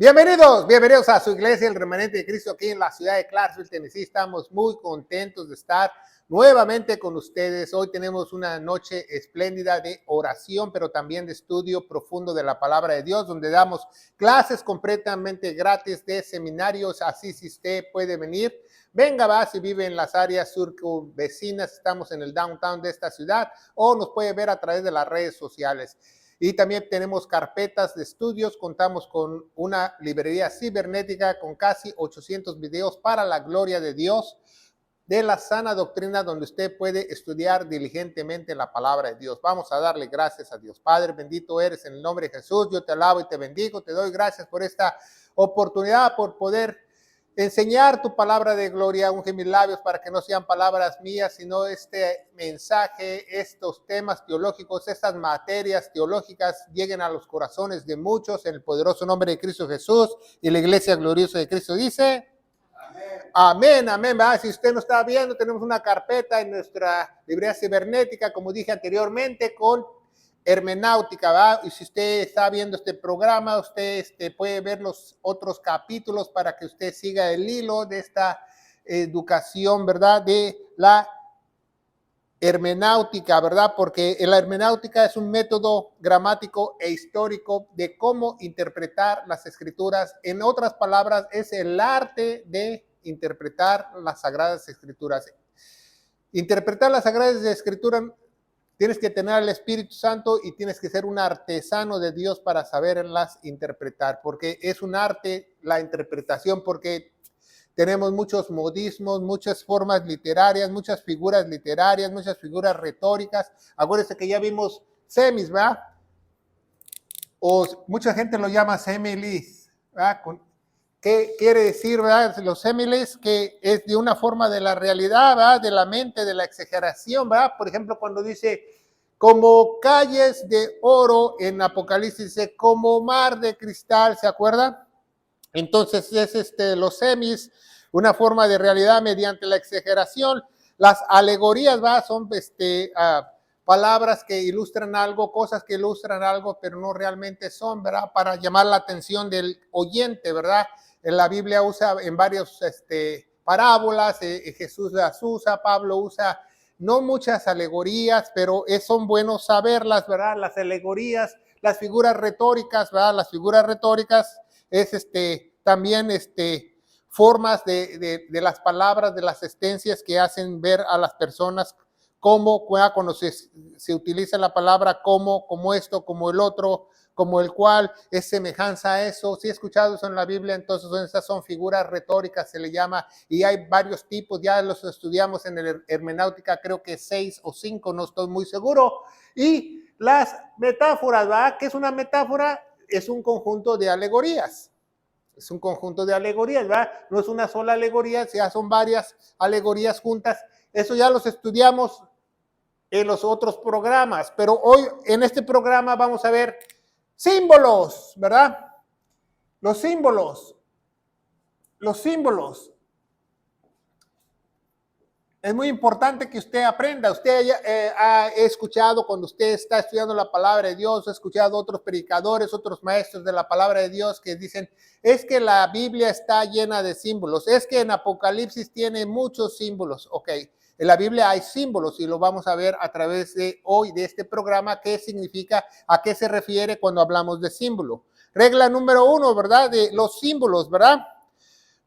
Bienvenidos a su iglesia, el Remanente de Cristo, aquí en la ciudad de Clarksville, Tennessee. Estamos muy contentos de estar nuevamente con ustedes. Hoy tenemos una noche espléndida de oración, pero también de estudio profundo de la palabra de Dios, donde damos clases completamente gratis de seminarios. Así, si usted puede venir, venga, va, si vive en las áreas vecinas, estamos en el downtown de esta ciudad, o nos puede ver a través de las redes sociales. Y también tenemos carpetas de estudios, contamos con una librería cibernética con casi 800 videos para la gloria de Dios, de la sana doctrina, donde usted puede estudiar diligentemente la palabra de Dios. Vamos a darle gracias a Dios. Padre, bendito eres en el nombre de Jesús. Yo te alabo y te bendigo. Te doy gracias por esta oportunidad, por poder enseñar tu palabra de gloria. Unge mis labios para que no sean palabras mías, sino este mensaje, estos temas teológicos, estas materias teológicas lleguen a los corazones de muchos en el poderoso nombre de Cristo Jesús. Y la iglesia gloriosa de Cristo dice: amén, amén. Si usted no está viendo, tenemos una carpeta en nuestra librería cibernética, como dije anteriormente, con hermenáutica, ¿va? Y si usted está viendo este programa, usted puede ver los otros capítulos para que usted siga el hilo de esta educación, ¿verdad? De la hermenáutica, ¿verdad? Porque la hermenáutica es un método gramático e histórico de cómo interpretar las escrituras. En otras palabras, es el arte de interpretar las Sagradas Escrituras. Interpretar las Sagradas Escrituras, tienes que tener al Espíritu Santo y tienes que ser un artesano de Dios para saberlas interpretar, porque es un arte la interpretación, porque tenemos muchos modismos, muchas formas literarias, muchas figuras literarias, muchas figuras retóricas. Acuérdense que ya vimos semis, ¿verdad? O mucha gente lo llama semiles, ¿verdad? ¿Qué quiere decir, verdad? Los semiles, que es de una forma de la realidad, ¿verdad? De la mente, de la exageración, ¿verdad? Por ejemplo, cuando dice, como calles de oro en Apocalipsis, dice, como mar de cristal, ¿se acuerdan? Entonces es los semis, una forma de realidad mediante la exageración. Las alegorías, ¿verdad? Son palabras que ilustran algo, cosas que ilustran algo, pero no realmente son, ¿verdad? Para llamar la atención del oyente, ¿verdad? En la Biblia usa en varios parábolas, Jesús las usa, Pablo usa no muchas alegorías, pero son buenos saberlas, ¿verdad? Las alegorías, las figuras retóricas, ¿verdad? Las figuras retóricas es también formas de las palabras, de las sentencias que hacen ver a las personas cómo, cuando se utiliza la palabra como esto, como el otro, como el cual, es semejanza a eso. Si he escuchado eso en la Biblia, entonces esas son figuras retóricas, se le llama, y hay varios tipos, ya los estudiamos en el hermenáutica, creo que 6 o 5, no estoy muy seguro. Y las metáforas, ¿verdad? ¿Qué es una metáfora? Es un conjunto de alegorías. Es un conjunto de alegorías, ¿verdad? No es una sola alegoría, ya son varias alegorías juntas. Eso ya los estudiamos en los otros programas, pero hoy en este programa vamos a ver símbolos, ¿verdad? Los símbolos. Es muy importante que usted aprenda. Usted ha escuchado cuando usted está estudiando la palabra de Dios, ha escuchado otros predicadores, otros maestros de la palabra de Dios que dicen, es que la Biblia está llena de símbolos, es que en Apocalipsis tiene muchos símbolos. Ok, en la Biblia hay símbolos y lo vamos a ver a través de hoy, de este programa, qué significa, a qué se refiere cuando hablamos de símbolo. Regla número 1, ¿verdad? De los símbolos, ¿verdad?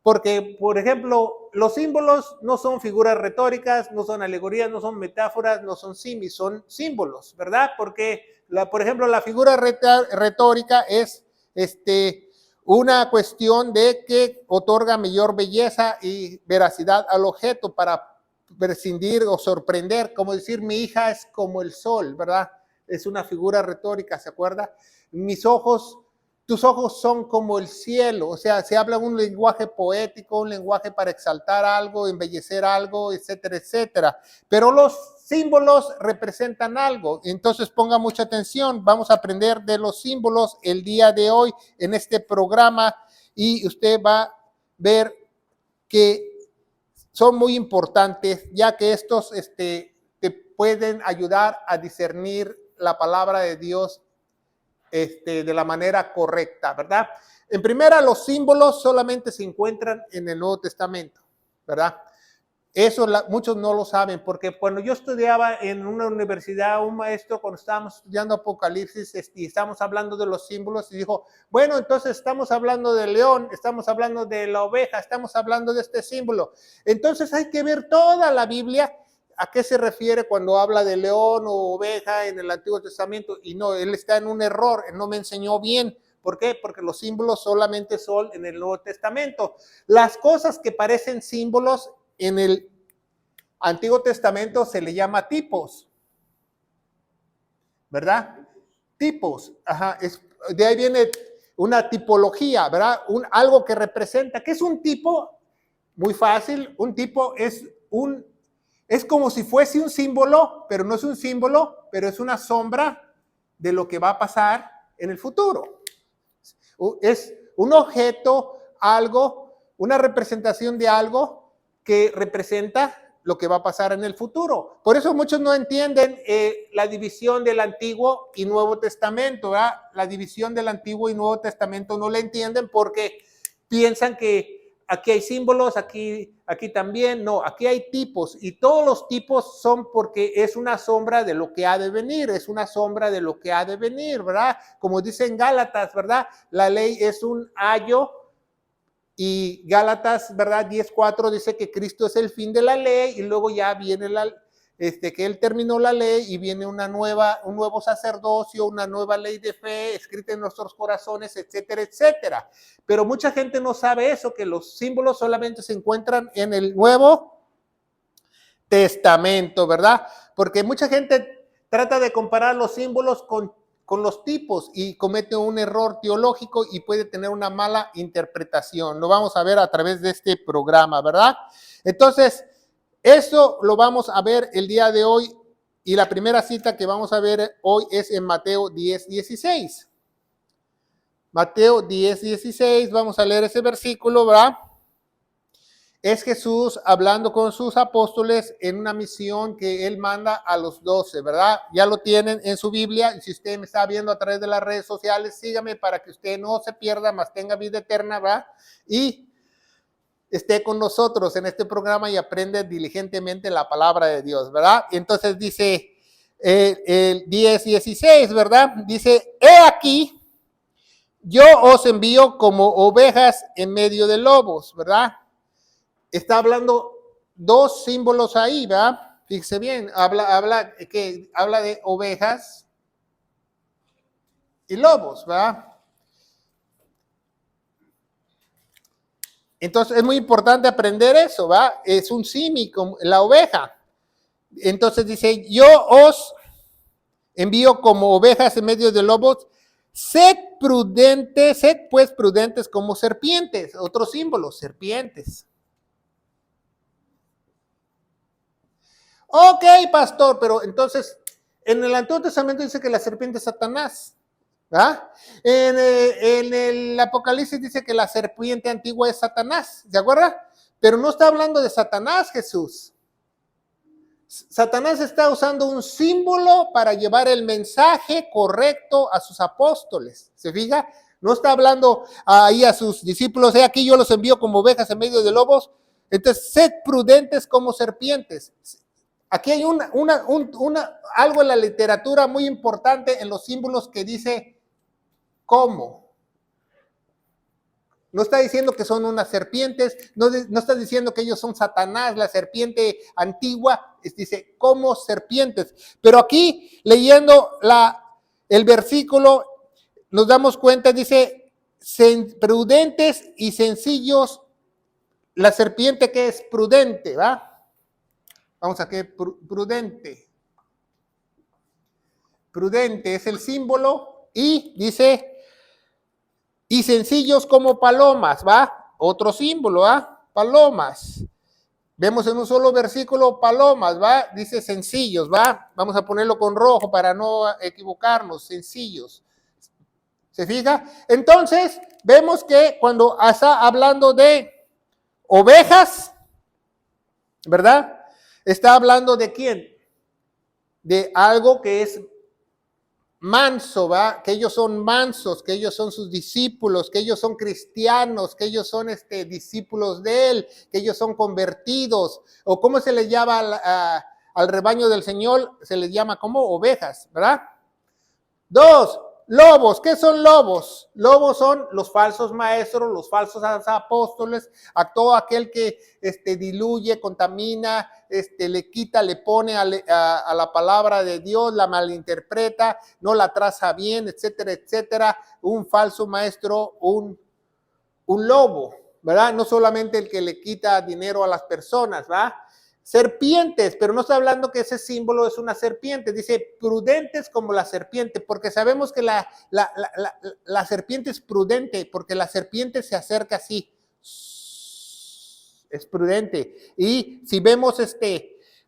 Porque, por ejemplo, los símbolos no son figuras retóricas, no son alegorías, no son metáforas, no son simis, son símbolos, ¿verdad? Porque, por ejemplo, la figura retórica es una cuestión de que otorga mayor belleza y veracidad al objeto para prescindir o sorprender, como decir, mi hija es como el sol, ¿verdad? Es una figura retórica, ¿se acuerda? Tus ojos son como el cielo, o sea, se habla un lenguaje poético, un lenguaje para exaltar algo, embellecer algo, etcétera, etcétera. Pero los símbolos representan algo, entonces ponga mucha atención, vamos a aprender de los símbolos el día de hoy en este programa y usted va a ver que son muy importantes, ya que estos te pueden ayudar a discernir la palabra de Dios de la manera correcta, ¿verdad? En primera, los símbolos solamente se encuentran en el Nuevo Testamento, ¿verdad? Eso muchos no lo saben, porque cuando yo estudiaba en una universidad, un maestro, cuando estábamos estudiando Apocalipsis, y estamos hablando de los símbolos, y dijo, bueno, entonces estamos hablando del león, estamos hablando de la oveja, estamos hablando de este símbolo. Entonces hay que ver toda la Biblia, a qué se refiere cuando habla de león o oveja en el Antiguo Testamento. Y no, él está en un error, él no me enseñó bien. ¿Por qué? Porque los símbolos solamente son en el Nuevo Testamento. Las cosas que parecen símbolos en el Antiguo Testamento se le llama tipos, ¿verdad? Tipos, ajá, de ahí viene una tipología, ¿verdad? Algo que representa. ¿Qué es un tipo? Muy fácil, un tipo es como si fuese un símbolo, pero no es un símbolo, pero es una sombra de lo que va a pasar en el futuro. Es un objeto, algo, una representación de algo que representa lo que va a pasar en el futuro. Por eso muchos no entienden la división del Antiguo y Nuevo Testamento, ¿verdad? La división del Antiguo y Nuevo Testamento no la entienden porque piensan que aquí hay símbolos, aquí también. No, aquí hay tipos, y todos los tipos son porque es una sombra de lo que ha de venir, es una sombra de lo que ha de venir, ¿verdad? Como dice en Gálatas, ¿verdad? La ley es un ayo. Y Gálatas, ¿verdad? 10:4 dice que Cristo es el fin de la ley, y luego ya viene que Él terminó la ley y viene un nuevo sacerdocio, una nueva ley de fe escrita en nuestros corazones, etcétera, etcétera. Pero mucha gente no sabe eso, que los símbolos solamente se encuentran en el Nuevo Testamento, ¿verdad? Porque mucha gente trata de comparar los símbolos con los tipos y comete un error teológico y puede tener una mala interpretación. Lo vamos a ver a través de este programa, ¿verdad? Entonces, eso lo vamos a ver el día de hoy, y la primera cita que vamos a ver hoy es en Mateo 10:16. Mateo 10:16, vamos a leer ese versículo, ¿verdad? Es Jesús hablando con sus apóstoles en una misión que Él manda a los 12, ¿verdad? Ya lo tienen en su Biblia, y si usted me está viendo a través de las redes sociales, sígame para que usted no se pierda, mas tenga vida eterna, ¿verdad? Y esté con nosotros en este programa y aprende diligentemente la palabra de Dios, ¿verdad? Y entonces dice el 10:16, ¿verdad? Dice, he aquí, yo os envío como ovejas en medio de lobos, ¿verdad? Está hablando dos símbolos ahí, ¿verdad? Fíjese bien, habla de ovejas y lobos, ¿verdad? Entonces es muy importante aprender eso, ¿verdad? Es un símil, como la oveja. Entonces dice, yo os envío como ovejas en medio de lobos. Sed prudentes, sed pues prudentes como serpientes. Otro símbolo, serpientes. Ok, pastor, pero entonces en el Antiguo Testamento dice que la serpiente es Satanás. ¿Ah? En el Apocalipsis dice que la serpiente antigua es Satanás, ¿de acuerdo? Pero no está hablando de Satanás, Jesús. Satanás está usando un símbolo para llevar el mensaje correcto a sus apóstoles. ¿Se fija? No está hablando ahí a sus discípulos, aquí yo los envío como ovejas en medio de lobos. Entonces, sed prudentes como serpientes. Aquí hay algo en la literatura muy importante en los símbolos que dice ¿cómo? No está diciendo que son unas serpientes, no está diciendo que ellos son Satanás, la serpiente antigua, dice como serpientes. Pero aquí, leyendo el versículo, nos damos cuenta, dice, prudentes y sencillos, la serpiente que es prudente, ¿va? Vamos a que prudente. Prudente es el símbolo, y dice, y sencillos como palomas, ¿va? Otro símbolo, ¿va? Palomas. Vemos en un solo versículo palomas, ¿va? Dice sencillos, ¿va? Vamos a ponerlo con rojo para no equivocarnos, sencillos. ¿Se fija? Entonces, vemos que cuando está hablando de ovejas, ¿verdad? Está hablando de quién? De algo que es manso, ¿va? Que ellos son mansos, que ellos son sus discípulos, que ellos son cristianos, que ellos son discípulos de él, que ellos son convertidos, o cómo se les llama al rebaño del Señor, se les llama como ovejas, ¿verdad? 2, lobos. ¿Qué son lobos? Lobos son los falsos maestros, los falsos apóstoles, a todo aquel que diluye, contamina, le quita, le pone a la palabra de Dios, la malinterpreta, no la traza bien, etcétera, etcétera. Un falso maestro, un lobo, ¿verdad? No solamente el que le quita dinero a las personas, ¿verdad? Serpientes, pero no está hablando que ese símbolo es una serpiente, dice prudentes como la serpiente, porque sabemos que la serpiente es prudente, porque la serpiente se acerca así, es prudente. Y si vemos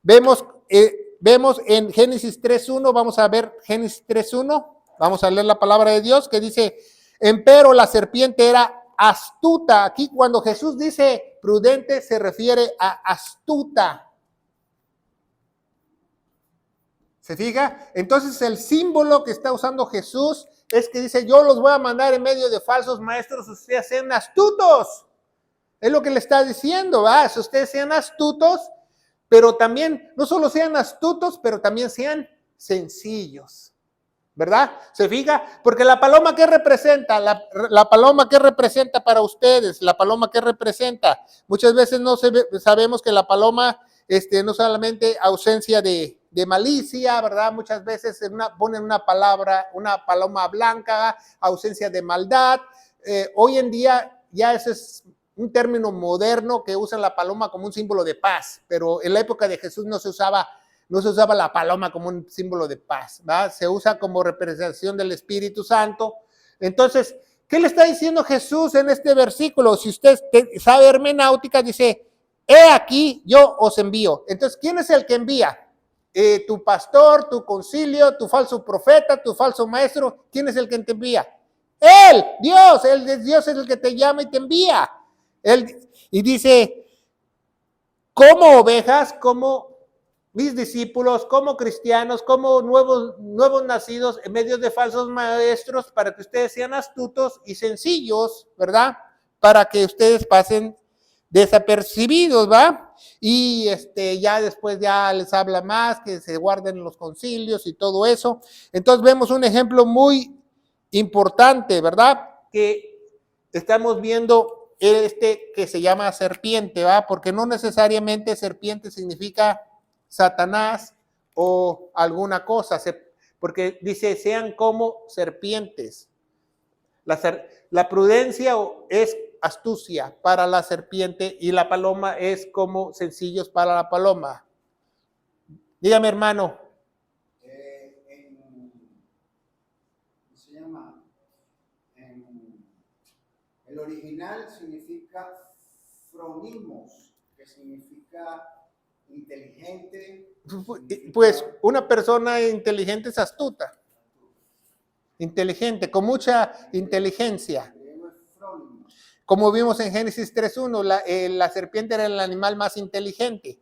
vemos en Génesis 3.1, vamos a ver Génesis 3.1, vamos a leer la palabra de Dios que dice, empero la serpiente era astuta. Aquí cuando Jesús dice prudente se refiere a astuta. ¿Se fija? Entonces el símbolo que está usando Jesús es que dice, yo los voy a mandar en medio de falsos maestros, ustedes sean astutos. Es lo que le está diciendo, ¿va? Si ustedes sean astutos, pero también, no solo sean astutos, pero también sean sencillos. ¿Verdad? ¿Se fija? Porque la paloma, ¿qué representa? La paloma, ¿qué representa para ustedes? La paloma, ¿qué representa? Muchas veces no sabemos que la paloma, no solamente ausencia de malicia, ¿verdad? Muchas veces ponen una paloma blanca, ausencia de maldad. Hoy en día ya ese es un término moderno que usa la paloma como un símbolo de paz, pero en la época de Jesús no se usaba la paloma como un símbolo de paz, ¿verdad? Se usa como representación del Espíritu Santo. Entonces, ¿qué le está diciendo Jesús en este versículo? Si usted sabe hermenáutica, dice, he aquí, yo os envío. Entonces, ¿quién es el que envía? Tu pastor, tu concilio, tu falso profeta, tu falso maestro. ¿Quién es el que te envía? Él, Dios es el que te llama y te envía. Y dice, como ovejas, como mis discípulos, como cristianos, como nuevos nacidos en medio de falsos maestros, para que ustedes sean astutos y sencillos, ¿verdad? Para que ustedes pasen desapercibidos, ¿va? Y ya después ya les habla más, que se guarden los concilios y todo eso. Entonces vemos un ejemplo muy importante, ¿verdad? Que estamos viendo que se llama serpiente, ¿va? Porque no necesariamente serpiente significa Satanás o alguna cosa, porque dice, sean como serpientes. La prudencia es astucia para la serpiente y la paloma es como sencillos para la paloma. Dígame, hermano. ¿Cómo se llama? El original significa phronimos, que significa inteligente. Pues una persona inteligente es astuta. Inteligente, con mucha inteligencia. Como vimos en Génesis 3.1, la serpiente era el animal más inteligente.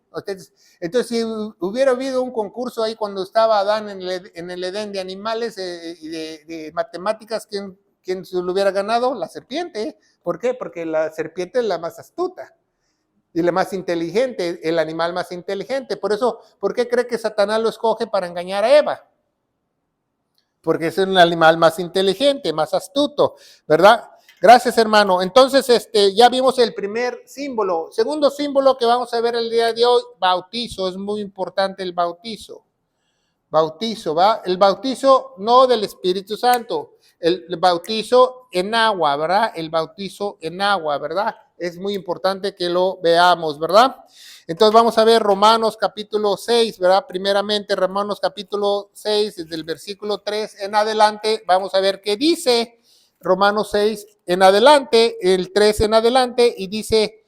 Entonces, si hubiera habido un concurso ahí cuando estaba Adán en el Edén de animales y de matemáticas, ¿quién se lo hubiera ganado? La serpiente. ¿Por qué? Porque la serpiente es la más astuta y la más inteligente, el animal más inteligente. Por eso, ¿por qué cree que Satanás lo escoge para engañar a Eva? Porque es un animal más inteligente, más astuto, ¿verdad? Gracias, hermano. Entonces, ya vimos el primer símbolo. Segundo símbolo que vamos a ver el día de hoy, bautizo. Es muy importante el bautizo. Bautizo, ¿va? El bautizo no del Espíritu Santo, el bautizo en agua, ¿verdad? El bautizo en agua, ¿verdad? Es muy importante que lo veamos, ¿verdad? Entonces vamos a ver Romanos capítulo 6, ¿verdad? Primeramente Romanos capítulo 6, desde el versículo 3 en adelante, vamos a ver qué dice Romanos 6 en adelante, el 3 en adelante, y dice,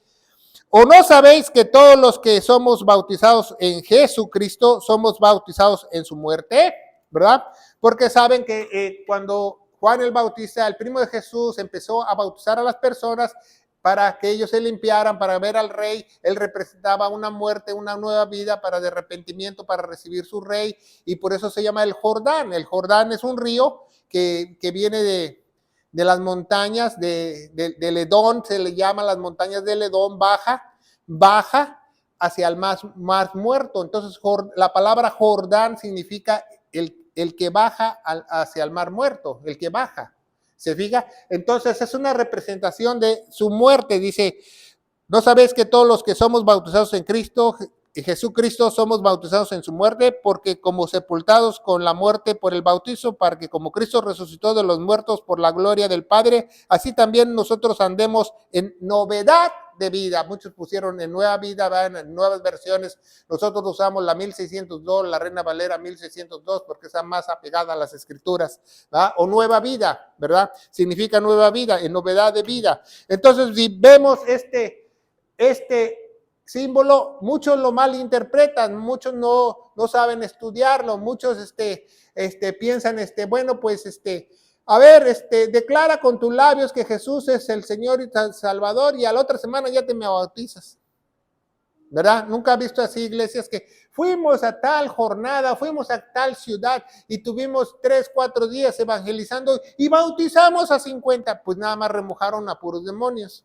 ¿o no sabéis que todos los que somos bautizados en Jesucristo somos bautizados en su muerte? ¿Verdad? Porque saben que cuando Juan el Bautista, el primo de Jesús, empezó a bautizar a las personas, para que ellos se limpiaran, para ver al rey. Él representaba una muerte, una nueva vida para de arrepentimiento, para recibir su rey, y por eso se llama el Jordán. El Jordán es un río que viene de las montañas de Edom, se le llama las montañas de Edom, baja hacia el mar muerto. Entonces la palabra Jordán significa el que baja hacia el mar muerto, el que baja. ¿Se fija? Entonces es una representación de su muerte. Dice, ¿no sabéis que todos los que somos bautizados en Cristo, Jesucristo, somos bautizados en su muerte? Porque como sepultados con la muerte por el bautizo, para que como Cristo resucitó de los muertos por la gloria del Padre, así también nosotros andemos en novedad de vida. Muchos pusieron en nueva vida, ¿verdad? En nuevas versiones. Nosotros usamos la 1602, la Reina Valera 1602, porque está más apegada a las escrituras, ¿verdad? O nueva vida, ¿verdad? Significa nueva vida, en novedad de vida. Entonces, si vemos este símbolo, muchos lo malinterpretan, muchos no saben estudiarlo, muchos piensan, bueno, pues a ver, declara con tus labios que Jesús es el Señor y Salvador, y a la otra semana ya te me bautizas, ¿verdad? Nunca he visto así iglesias que fuimos a tal jornada, fuimos a tal ciudad y tuvimos 3, 4 días evangelizando y bautizamos a 50, pues nada más remojaron a puros demonios.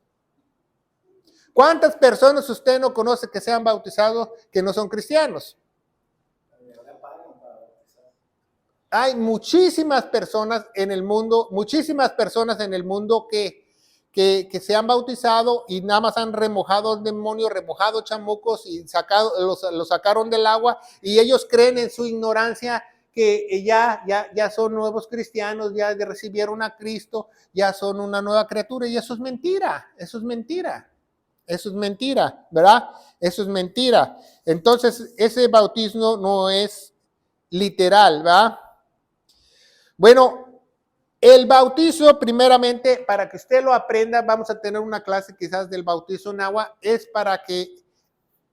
¿Cuántas personas usted no conoce que se han bautizado que no son cristianos? Hay muchísimas personas en el mundo, que se han bautizado y nada más han remojado demonios, remojado chamucos y los sacaron del agua, y ellos creen en su ignorancia que ya son nuevos cristianos, ya recibieron a Cristo, ya son una nueva criatura, y eso es mentira, eso es mentira. Eso es mentira, ¿verdad? Eso es mentira. Entonces, ese bautismo no es literal, ¿verdad? Bueno, el bautizo, primeramente, para que usted lo aprenda, vamos a tener una clase quizás del bautizo en agua, es para que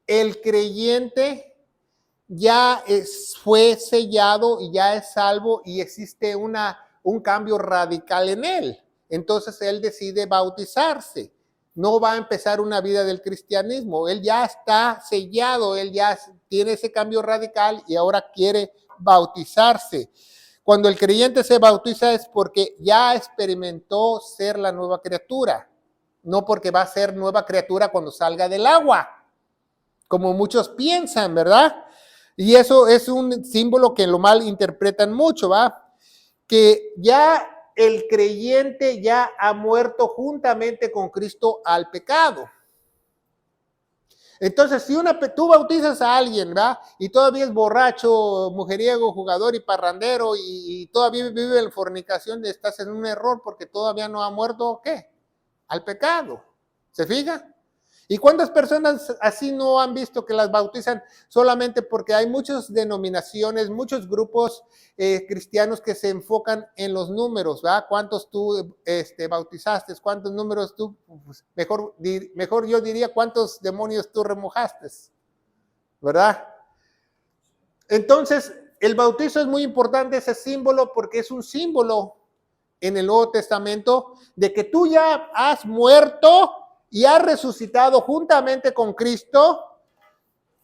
el creyente ya fue sellado y ya es salvo y existe un cambio radical en él. Entonces, él decide bautizarse. No va a empezar una vida del cristianismo. Él ya está sellado, él ya tiene ese cambio radical y ahora quiere bautizarse. Cuando el creyente se bautiza es porque ya experimentó ser la nueva criatura, no porque va a ser nueva criatura cuando salga del agua, como muchos piensan, ¿verdad? Y eso es un símbolo que lo mal interpretan mucho, ¿va? Que ya el creyente ya ha muerto juntamente con Cristo al pecado. Entonces, si tú bautizas a alguien, ¿verdad? Y todavía es borracho, mujeriego, jugador y parrandero, y todavía vive en fornicación, estás en un error porque todavía no ha muerto, ¿qué? Al pecado. ¿Se fija? ¿Y cuántas personas así no han visto que las bautizan solamente porque hay muchas denominaciones, muchos grupos cristianos que se enfocan en los números, ¿verdad? ¿Cuántos tú bautizaste? ¿Cuántos números tú? Pues mejor yo diría cuántos demonios tú remojaste, ¿verdad? Entonces, el bautizo es muy importante, ese símbolo, porque es un símbolo en el Nuevo Testamento de que tú ya has muerto y ha resucitado juntamente con Cristo,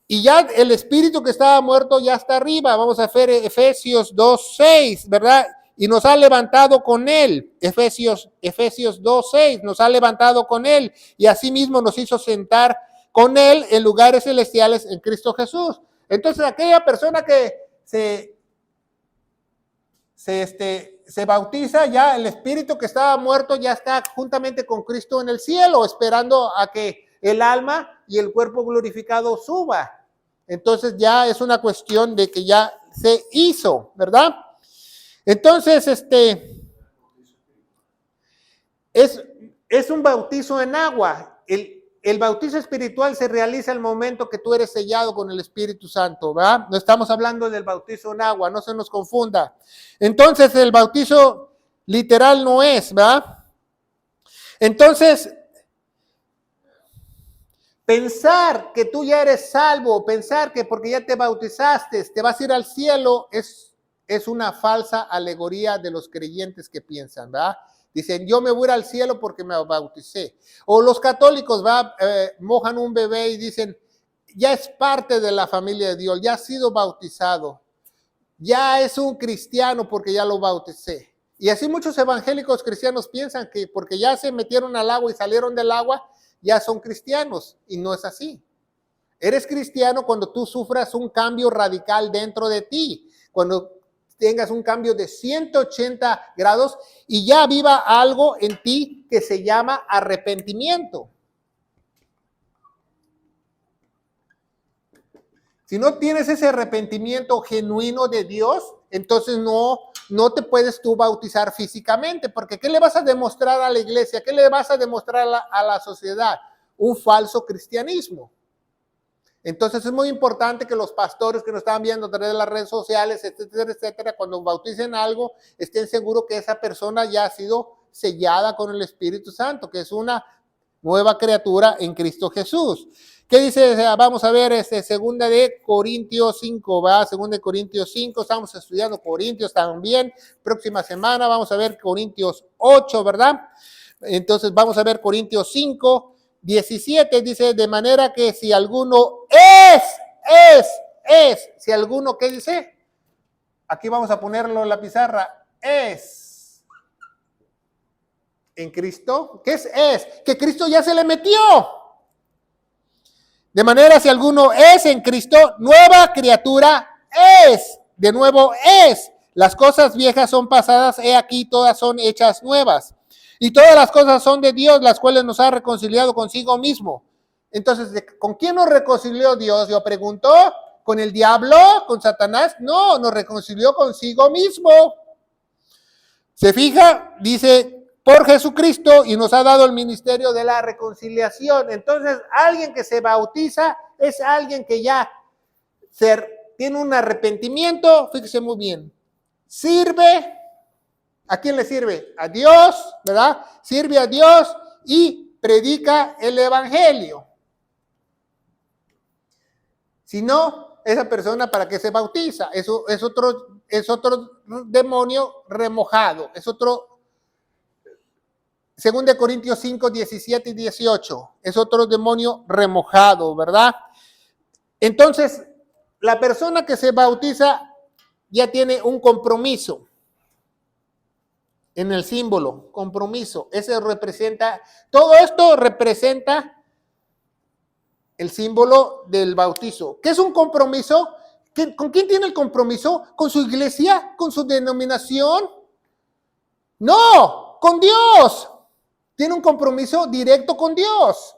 y ya el espíritu que estaba muerto ya está arriba. Vamos a ver Efesios 2:6, ¿verdad? Y nos ha levantado con él. Efesios 2:6, nos ha levantado con él, y asimismo nos hizo sentar con él en lugares celestiales en Cristo Jesús. Entonces, aquella persona que se bautiza, ya el espíritu que estaba muerto ya está juntamente con Cristo en el cielo, esperando a que el alma y el cuerpo glorificado suba. Entonces ya es una cuestión de que ya se hizo, ¿verdad? Entonces, es un bautizo en agua. El bautizo espiritual se realiza al momento que tú eres sellado con el Espíritu Santo, ¿verdad? No estamos hablando del bautizo en agua, no se nos confunda. Entonces, el bautizo literal no es, ¿verdad? Entonces, pensar que tú ya eres salvo, pensar que porque ya te bautizaste, te vas a ir al cielo, es una falsa alegoría de los creyentes que piensan, ¿verdad? Dicen, yo me voy a ir al cielo porque me bauticé. O los católicos mojan un bebé y dicen, ya es parte de la familia de Dios, ya ha sido bautizado. Ya es un cristiano porque ya lo bauticé. Y así muchos evangélicos cristianos piensan que porque ya se metieron al agua y salieron del agua, ya son cristianos. Y no es así. Eres cristiano cuando tú sufras un cambio radical dentro de ti. Cuando tengas un cambio de 180 grados y ya viva algo en ti que se llama arrepentimiento. Si no tienes ese arrepentimiento genuino de Dios, entonces no te puedes tú bautizar físicamente, porque ¿qué le vas a demostrar a la iglesia? ¿Qué le vas a demostrar a la sociedad? Un falso cristianismo. Entonces es muy importante que los pastores que nos están viendo a través de las redes sociales, etcétera, etcétera, cuando bauticen algo, estén seguros que esa persona ya ha sido sellada con el Espíritu Santo, que es una nueva criatura en Cristo Jesús. ¿Qué dice? Vamos a ver, segunda de Corintios 5, ¿va? Segunda de Corintios 5, estamos estudiando Corintios también. Próxima semana vamos a ver Corintios 8, ¿verdad? Entonces vamos a ver Corintios 5, 17, dice, de manera que si alguno si alguno, ¿qué dice? Aquí vamos a ponerlo en la pizarra, es en Cristo. ¿Qué es? Que Cristo ya se le metió. De manera, si alguno es en Cristo, nueva criatura es. De nuevo es. Las cosas viejas son pasadas, he aquí todas son hechas nuevas. Y todas las cosas son de Dios, las cuales nos ha reconciliado consigo mismo. Entonces, ¿con quién nos reconcilió Dios? Yo pregunto, ¿con el diablo? ¿Con Satanás? No, nos reconcilió consigo mismo. ¿Se fija? Dice, por Jesucristo, y nos ha dado el ministerio de la reconciliación. Entonces, alguien que se bautiza es alguien que ya tiene un arrepentimiento, fíjese muy bien, sirve. ¿A quién le sirve? A Dios, ¿verdad? Sirve a Dios y predica el evangelio. Si no, esa persona, ¿para qué se bautiza? Eso es otro demonio remojado. Es otro, 2 Corintios 5, 17 y 18. Es otro demonio remojado, ¿verdad? Entonces, la persona que se bautiza ya tiene un compromiso. En el símbolo, compromiso, todo esto representa el símbolo del bautizo. ¿Qué es un compromiso? ¿Con quién tiene el compromiso? ¿Con su iglesia? ¿Con su denominación? No, con Dios. Tiene un compromiso directo con Dios.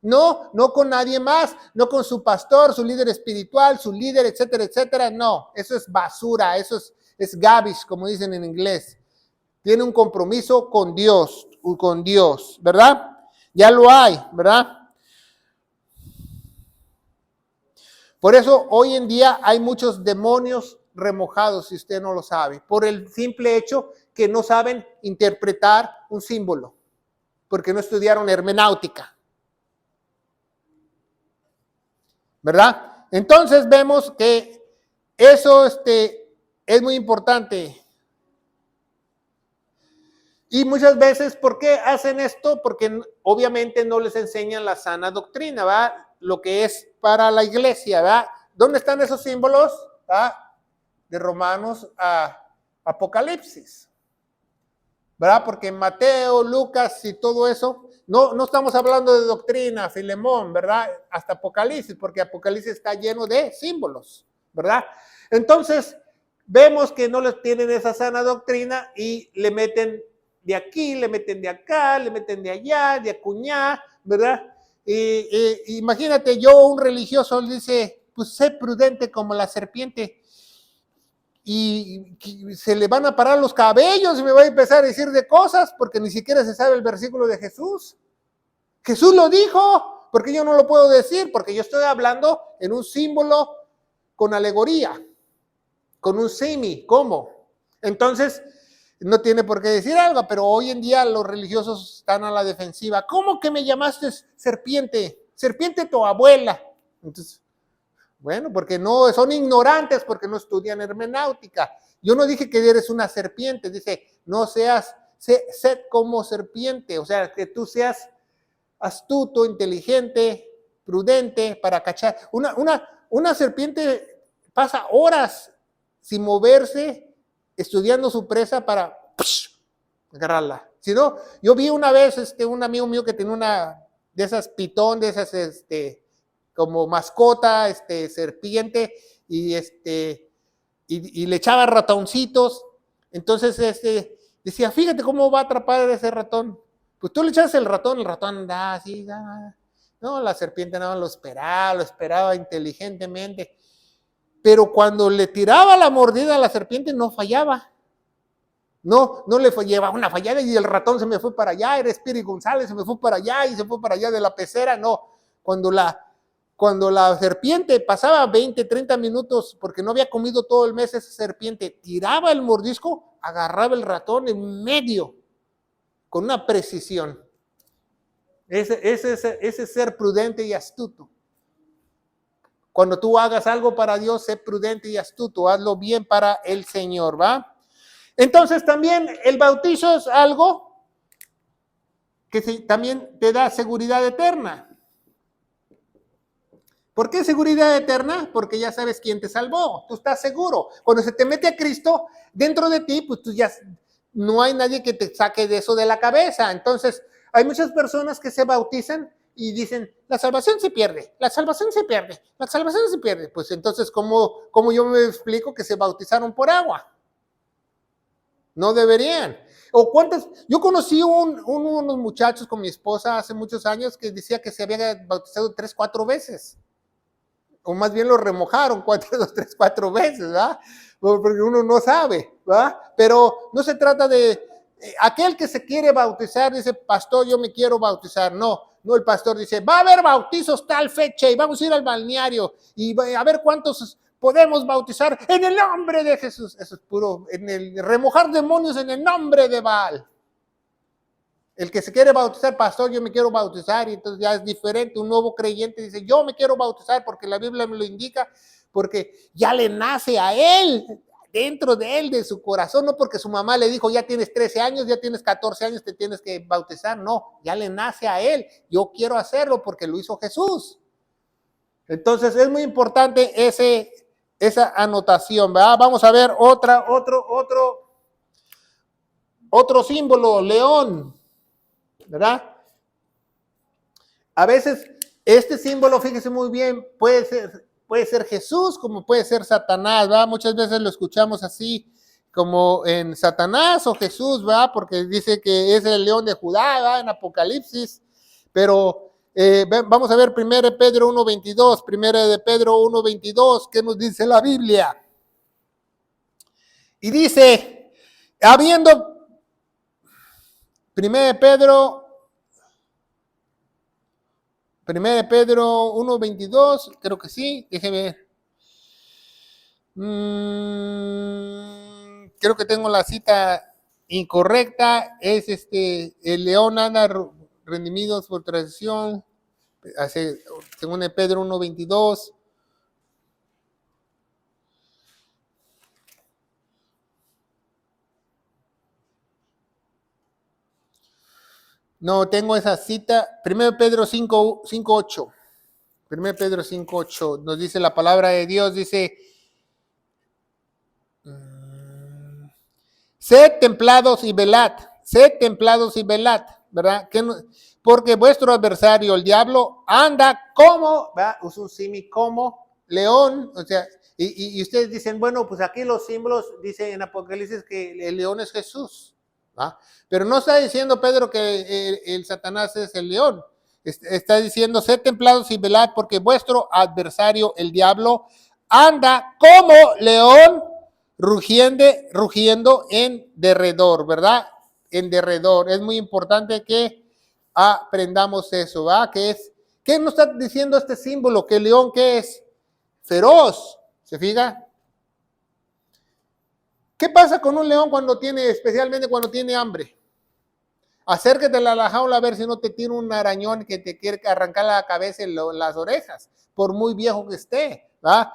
No con nadie más, no con su pastor, su líder espiritual, su líder, etcétera, etcétera. No, eso es basura, eso es garbage, como dicen en inglés. Tiene un compromiso con Dios, ¿verdad? Ya lo hay, ¿verdad? Por eso hoy en día hay muchos demonios remojados, si usted no lo sabe, por el simple hecho que no saben interpretar un símbolo, porque no estudiaron hermenéutica, ¿verdad? Entonces vemos que eso es muy importante. Y muchas veces, ¿por qué hacen esto? Porque obviamente no les enseñan la sana doctrina, ¿verdad? Lo que es para la iglesia, ¿verdad? ¿Dónde están esos símbolos? ¿Verdad? De Romanos a Apocalipsis, ¿verdad? Porque en Mateo, Lucas y todo eso, no estamos hablando de doctrina, Filemón, ¿verdad? Hasta Apocalipsis, porque Apocalipsis está lleno de símbolos, ¿verdad? Entonces, vemos que no les tienen esa sana doctrina y le meten de aquí, le meten de acá, le meten de allá, de acuñá, ¿verdad? Imagínate, un religioso le dice, pues sé prudente como la serpiente, y se le van a parar los cabellos y me va a empezar a decir de cosas porque ni siquiera se sabe el versículo de Jesús. Jesús lo dijo, porque yo no lo puedo decir, porque yo estoy hablando en un símbolo con alegoría, con un simi, ¿cómo? Entonces, no tiene por qué decir algo, pero hoy en día los religiosos están a la defensiva. ¿Cómo que me llamaste serpiente? Serpiente tu abuela. Entonces, bueno, porque no, son ignorantes, porque no estudian hermenéutica. Yo no dije que eres una serpiente, dice, no seas sed como serpiente, o sea, que tú seas astuto, inteligente, prudente para cachar. Una serpiente pasa horas sin moverse, estudiando su presa para agarrarla. Si no, yo vi una vez un amigo mío que tenía una de esas pitón, de esas como mascota, serpiente, y le echaba ratoncitos. Entonces decía, fíjate cómo va a atrapar ese ratón. Pues tú le echas el ratón anda así, no, la serpiente no lo esperaba inteligentemente. Pero cuando le tiraba la mordida a la serpiente no fallaba. No le llevaba una fallada y el ratón se me fue para allá, era Spirit González, se me fue para allá y se fue para allá de la pecera. No, cuando la serpiente pasaba 20, 30 minutos porque no había comido todo el mes esa serpiente, tiraba el mordisco, agarraba el ratón en medio con una precisión. Ese es ser prudente y astuto. Cuando tú hagas algo para Dios, sé prudente y astuto, hazlo bien para el Señor, ¿va? Entonces también el bautizo es algo que también te da seguridad eterna. ¿Por qué seguridad eterna? Porque ya sabes quién te salvó, tú estás seguro. Cuando se te mete a Cristo dentro de ti, pues tú ya no hay nadie que te saque de eso de la cabeza. Entonces hay muchas personas que se bautizan y dicen, la salvación se pierde, la salvación se pierde, la salvación se pierde. Pues entonces, ¿cómo yo me explico que se bautizaron por agua? No deberían. O cuántas, yo conocí unos muchachos con mi esposa hace muchos años que decía que se había bautizado 3, 4 veces. O más bien lo remojaron 3, 4 veces, ¿verdad? Porque uno no sabe, ¿verdad? Pero no se trata de aquel que se quiere bautizar, dice, pastor, yo me quiero bautizar. No, el pastor dice, va a haber bautizos tal fecha y vamos a ir al balneario y a ver cuántos podemos bautizar en el nombre de Jesús. Eso es puro, en el remojar demonios en el nombre de Baal. El que se quiere bautizar, pastor, yo me quiero bautizar, y entonces ya es diferente. Un nuevo creyente dice, yo me quiero bautizar porque la Biblia me lo indica, porque ya le nace a él, dentro de él, de su corazón, no porque su mamá le dijo, ya tienes 13 años, ya tienes 14 años, te tienes que bautizar. No, ya le nace a él. Yo quiero hacerlo porque lo hizo Jesús. Entonces es muy importante esa anotación, ¿verdad? Vamos a ver otro símbolo, león, ¿verdad? A veces este símbolo, fíjese muy bien, puede ser Jesús como puede ser Satanás, ¿verdad? Muchas veces lo escuchamos así como en Satanás o Jesús, ¿verdad? Porque dice que es el león de Judá, ¿verdad? En Apocalipsis, pero vamos a ver 1 Pedro 1:22, 1 Pedro 1:22, ¿qué nos dice la Biblia? Y dice, habiendo 1 Pedro 1:22, creo que sí, déjeme ver. Creo que tengo la cita incorrecta, es el león anda redimidos por tradición, según el Pedro 1:22. No, tengo esa cita, 1 Pedro 5:8. 1 Pedro 5:8 nos dice la palabra de Dios, dice, sed templados y velad, ¿verdad? Porque vuestro adversario, el diablo, anda como, ¿verdad? Usa un símil como león, o sea, y ustedes dicen, bueno, pues aquí los símbolos, dice en Apocalipsis que el león es Jesús, ¿verdad? Pero no está diciendo Pedro que el Satanás es el león, está diciendo, sed templados y velad, porque vuestro adversario, el diablo, anda como león, rugiendo en derredor, ¿verdad? En derredor. Es muy importante que aprendamos eso, ¿verdad? ¿Qué nos está diciendo este símbolo? Que el león, ¿qué es? Feroz, ¿se fija? ¿Qué pasa con un león especialmente cuando tiene hambre? Acércate a la jaula a ver si no te tira un arañón que te quiere arrancar la cabeza y las orejas, por muy viejo que esté, ¿verdad?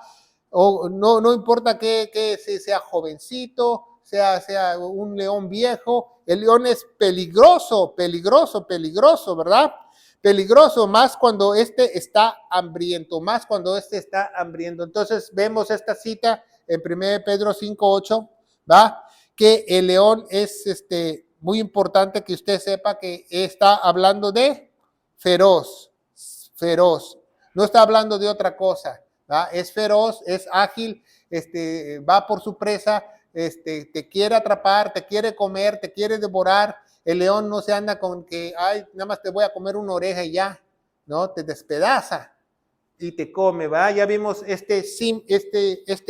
O no importa que sea jovencito, sea un león viejo. El león es peligroso, peligroso, peligroso, ¿verdad? Peligroso, más cuando está hambriento, más cuando está hambriento. Entonces vemos esta cita en 1 Pedro 5:8, ¿va? Que el león es muy importante que usted sepa que está hablando de feroz, feroz. No está hablando de otra cosa, ¿va? Es feroz, es ágil, va por su presa, te quiere atrapar, te quiere comer, te quiere devorar. El león no se anda con que, ay, nada más te voy a comer una oreja y ya, ¿no? Te despedaza y te come, ¿va? Ya vimos este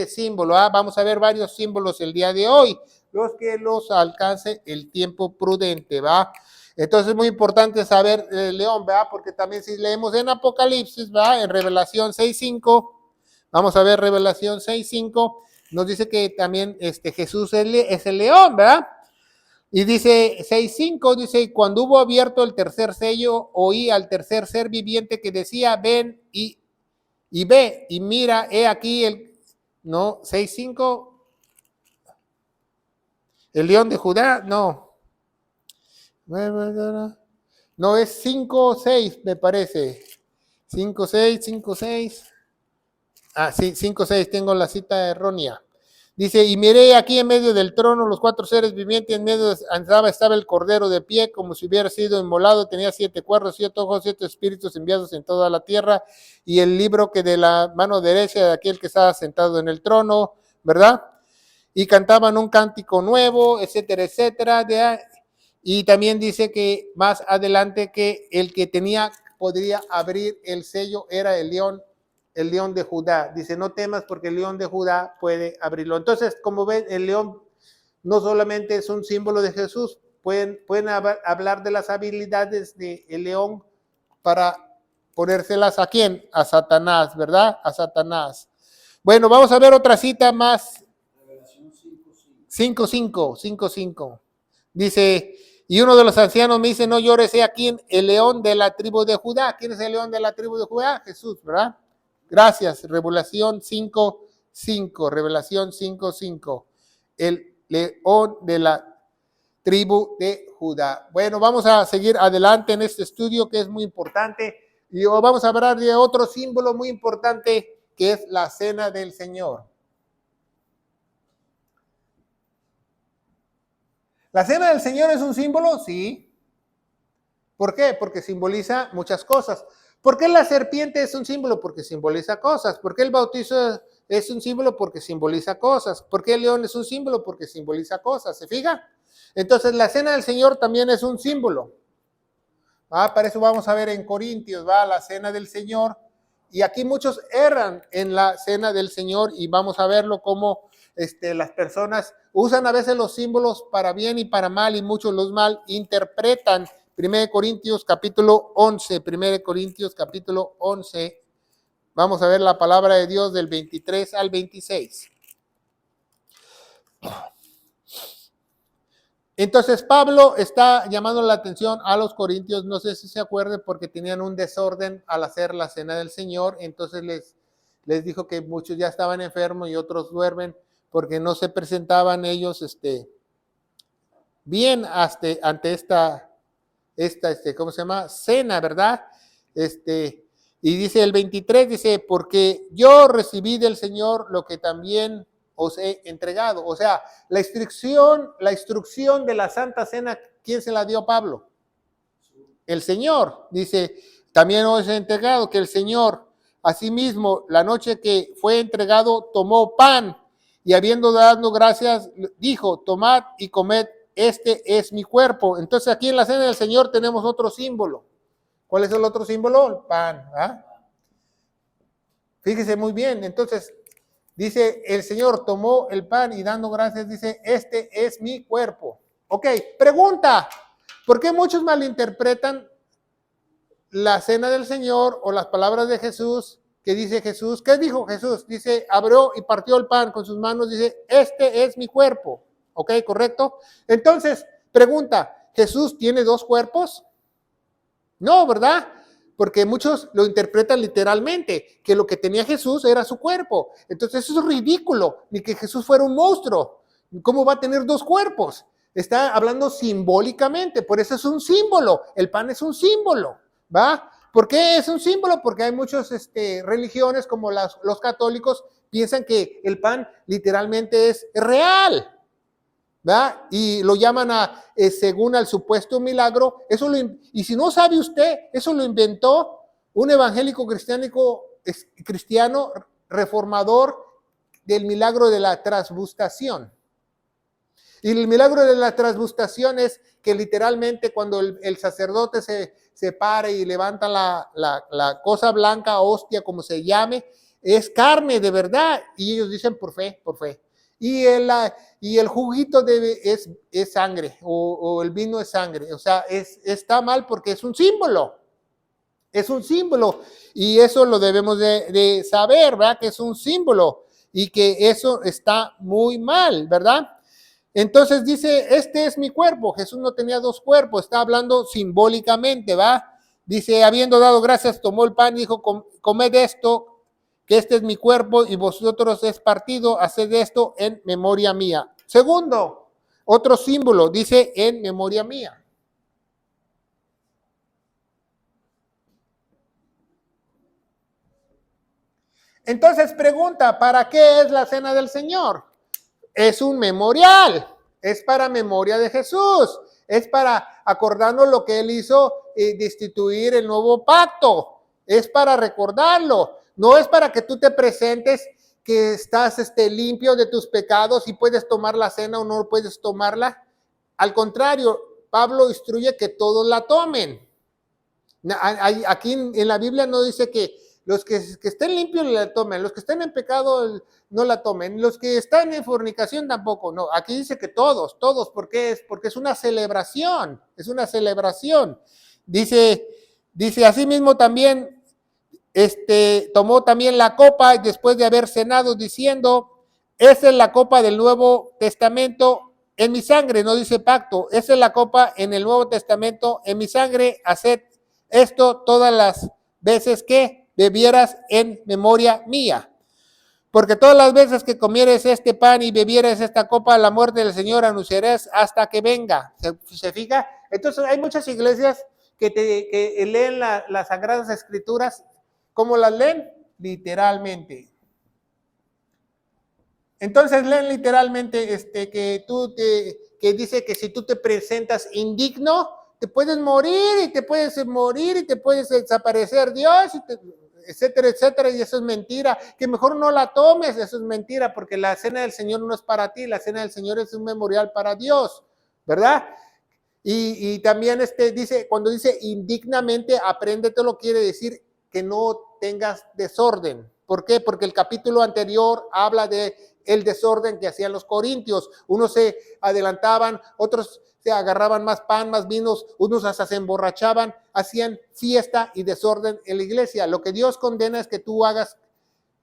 símbolo, ¿va? Vamos a ver varios símbolos el día de hoy, los que los alcance el tiempo prudente, ¿va? Entonces es muy importante saber el león, ¿va? Porque también si leemos en Apocalipsis, ¿va? En Revelación 6:5, vamos a ver Revelación 6:5, nos dice que también Jesús es el león, ¿verdad? Y dice 6:5, dice, cuando hubo abierto el tercer sello, oí al tercer ser viviente que decía, ven y ve, y mira, he aquí 6:5, el león de Judá, no, es 5:6, me parece, 5:6, sí, 5:6, tengo la cita errónea. Dice, y miré aquí en medio del trono los 4 seres vivientes, en medio estaba el cordero de pie, como si hubiera sido inmolado, tenía 7 cuernos, 7 ojos, 7 espíritus enviados en toda la tierra, y el libro que de la mano derecha de aquel que estaba sentado en el trono, ¿verdad? Y cantaban un cántico nuevo, etcétera, etcétera. Y también dice que más adelante que el que podría abrir el sello era el león de Judá. Dice, no temas porque el león de Judá puede abrirlo. Entonces, como ven, el león no solamente es un símbolo de Jesús, pueden hablar de las habilidades del león para ponérselas ¿a quién? A Satanás, ¿verdad? A Satanás. Bueno, vamos a ver otra cita más. Revelación 5:5. Dice, y uno de los ancianos me dice, no llores, he aquí el león de la tribu de Judá. ¿Quién es el león de la tribu de Judá? Jesús, ¿verdad? Gracias, Revelación 5:5, Revelación 5:5, el león de la tribu de Judá. Bueno, vamos a seguir adelante en este estudio que es muy importante y vamos a hablar de otro símbolo muy importante que es la cena del Señor. ¿La cena del Señor es un símbolo? Sí. ¿Por qué? Porque simboliza muchas cosas. ¿Por qué la serpiente es un símbolo? Porque simboliza cosas. ¿Por qué el bautizo es un símbolo? Porque simboliza cosas. ¿Por qué el león es un símbolo? Porque simboliza cosas. ¿Se fija? Entonces la cena del Señor también es un símbolo. Para eso vamos a ver en Corintios, la cena del Señor. Y aquí muchos erran en la cena del Señor y vamos a verlo como las personas usan a veces los símbolos para bien y para mal y muchos los mal interpretan. 1 Corintios capítulo 11, 1 Corintios capítulo 11, vamos a ver la palabra de Dios del 23 al 26. Entonces Pablo está llamando la atención a los corintios, no sé si se acuerdan, porque tenían un desorden al hacer la cena del Señor, entonces les dijo que muchos ya estaban enfermos y otros duermen, porque no se presentaban ellos bien ante esta ¿cómo se llama? Cena, ¿verdad? Y dice el 23, dice, porque yo recibí del Señor lo que también os he entregado. O sea, la instrucción de la Santa Cena, ¿quién se la dio a Pablo? El Señor. Dice, también os he entregado que el Señor, asimismo, la noche que fue entregado, tomó pan y habiendo dado gracias, dijo, tomad y comed, este es mi cuerpo. Entonces aquí en la cena del Señor tenemos otro símbolo. ¿Cuál es el otro símbolo? El pan. Fíjese muy bien. Entonces dice, el Señor tomó el pan y dando gracias dice, este es mi cuerpo. Ok, pregunta, ¿por qué muchos malinterpretan la cena del Señor o las palabras de Jesús? Que dice Jesús, ¿qué dijo Jesús? Dice, abrió y partió el pan con sus manos, dice, este es mi cuerpo. ¿Ok? ¿Correcto? Entonces, pregunta, ¿Jesús tiene dos cuerpos? No, ¿verdad? Porque muchos lo interpretan literalmente, que lo que tenía Jesús era su cuerpo. Entonces eso es ridículo, ni que Jesús fuera un monstruo. ¿Cómo va a tener dos cuerpos? Está hablando simbólicamente, por eso es un símbolo. El pan es un símbolo, ¿va? ¿Por qué es un símbolo? Porque hay muchas religiones como los católicos piensan que el pan literalmente es real, ¿verdad? Y lo llaman según al supuesto milagro. Y si no sabe usted, eso lo inventó un evangélico cristiano reformador del milagro de la transbustación. Y el milagro de la transbustación es que literalmente cuando el sacerdote se para y levanta la cosa blanca, hostia, como se llame, es carne de verdad. Y ellos dicen por fe, por fe. Y el juguito es sangre, o el vino es sangre. O sea, está mal porque es un símbolo. Es un símbolo. Y eso lo debemos de saber, ¿verdad? Que es un símbolo. Y que eso está muy mal, ¿verdad? Entonces dice, este es mi cuerpo. Jesús no tenía dos cuerpos, está hablando simbólicamente, ¿va? Dice, habiendo dado gracias, tomó el pan y dijo, comed esto, que este es mi cuerpo y vosotros es partido, haced esto en memoria mía. Segundo, otro símbolo, dice, en memoria mía. Entonces pregunta, ¿para qué es la cena del Señor? Es un memorial, es para memoria de Jesús, es para acordarnos lo que Él hizo y destituir el nuevo pacto, es para recordarlo, no es para que tú te presentes que estás limpio de tus pecados y puedes tomar la cena o no puedes tomarla. Al contrario, Pablo instruye que todos la tomen. Aquí en la Biblia no dice que los que estén limpios la tomen, los que estén en pecado no la tomen, los que están en fornicación tampoco, no, aquí dice que todos, ¿por qué? Porque es una celebración, dice asimismo también, tomó también la copa después de haber cenado diciendo, esa es la copa del Nuevo Testamento en mi sangre, no dice pacto, esa es la copa en el Nuevo Testamento en mi sangre, haced esto todas las veces que bebieras en memoria mía. Porque todas las veces que comieres este pan y bebieras esta copa, la muerte del Señor anunciarás hasta que venga. ¿Se fija? Entonces hay muchas iglesias que leen las Sagradas Escrituras. ¿Cómo las leen? Literalmente. Entonces leen literalmente que dice que si tú te presentas indigno, te puedes morir y te puedes desaparecer Dios, etcétera, etcétera, y eso es mentira, que mejor no la tomes, eso es mentira, porque la cena del Señor no es para ti, la cena del Señor es un memorial para Dios, ¿verdad? Y también dice, cuando dice indignamente, apréndetelo, quiere decir que no tengas desorden. ¿Por qué? Porque el capítulo anterior habla de el desorden que hacían los corintios. Unos se adelantaban, otros se agarraban más pan, más vinos, unos hasta se emborrachaban, hacían fiesta y desorden en la iglesia. Lo que Dios condena es que tú hagas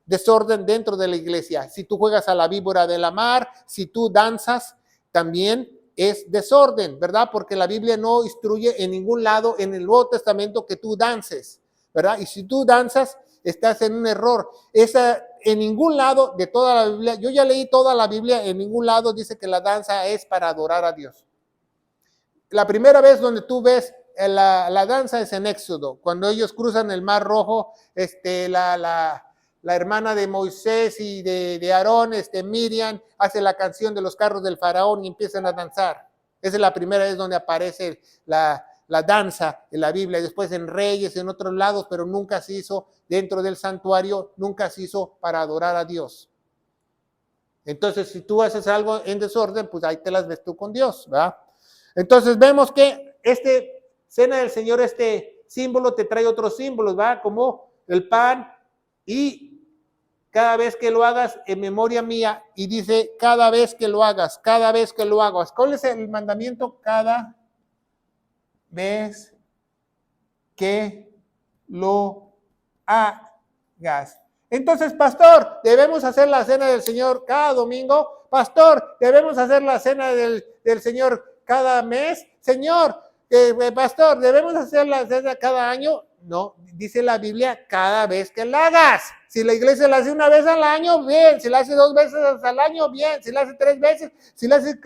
desorden dentro de la iglesia. Si tú juegas a la víbora de la mar, si tú danzas, también es desorden, ¿verdad? Porque la Biblia no instruye en ningún lado en el Nuevo Testamento que tú dances, ¿verdad? Y si tú danzas, estás en un error. En ningún lado de toda la Biblia, yo ya leí toda la Biblia, en ningún lado dice que la danza es para adorar a Dios. La primera vez donde tú ves la danza es en Éxodo, cuando ellos cruzan el Mar Rojo, la hermana de Moisés y de Aarón, Miriam, hace la canción de los carros del faraón y empiezan a danzar. Esa es la primera vez donde aparece la danza en la Biblia, después en Reyes, en otros lados, pero nunca se hizo dentro del santuario, nunca se hizo para adorar a Dios. Entonces, si tú haces algo en desorden, pues ahí te las ves tú con Dios, ¿verdad? Entonces vemos que cena del Señor, símbolo te trae otros símbolos, ¿verdad? Como el pan, y cada vez que lo hagas en memoria mía, y dice cada vez que lo hagas. ¿Cuál es el mandamiento? Cada vez que lo hagas. Entonces, pastor, debemos hacer la cena del Señor cada domingo. Pastor, debemos hacer la cena del Señor cada mes. Señor, pastor, debemos hacer la cena cada año. no, dice la Biblia, cada vez que la hagas. Si la iglesia la hace una vez al año, bien. Si la hace 2 veces al año, bien. Si la hace 3 veces, si la hace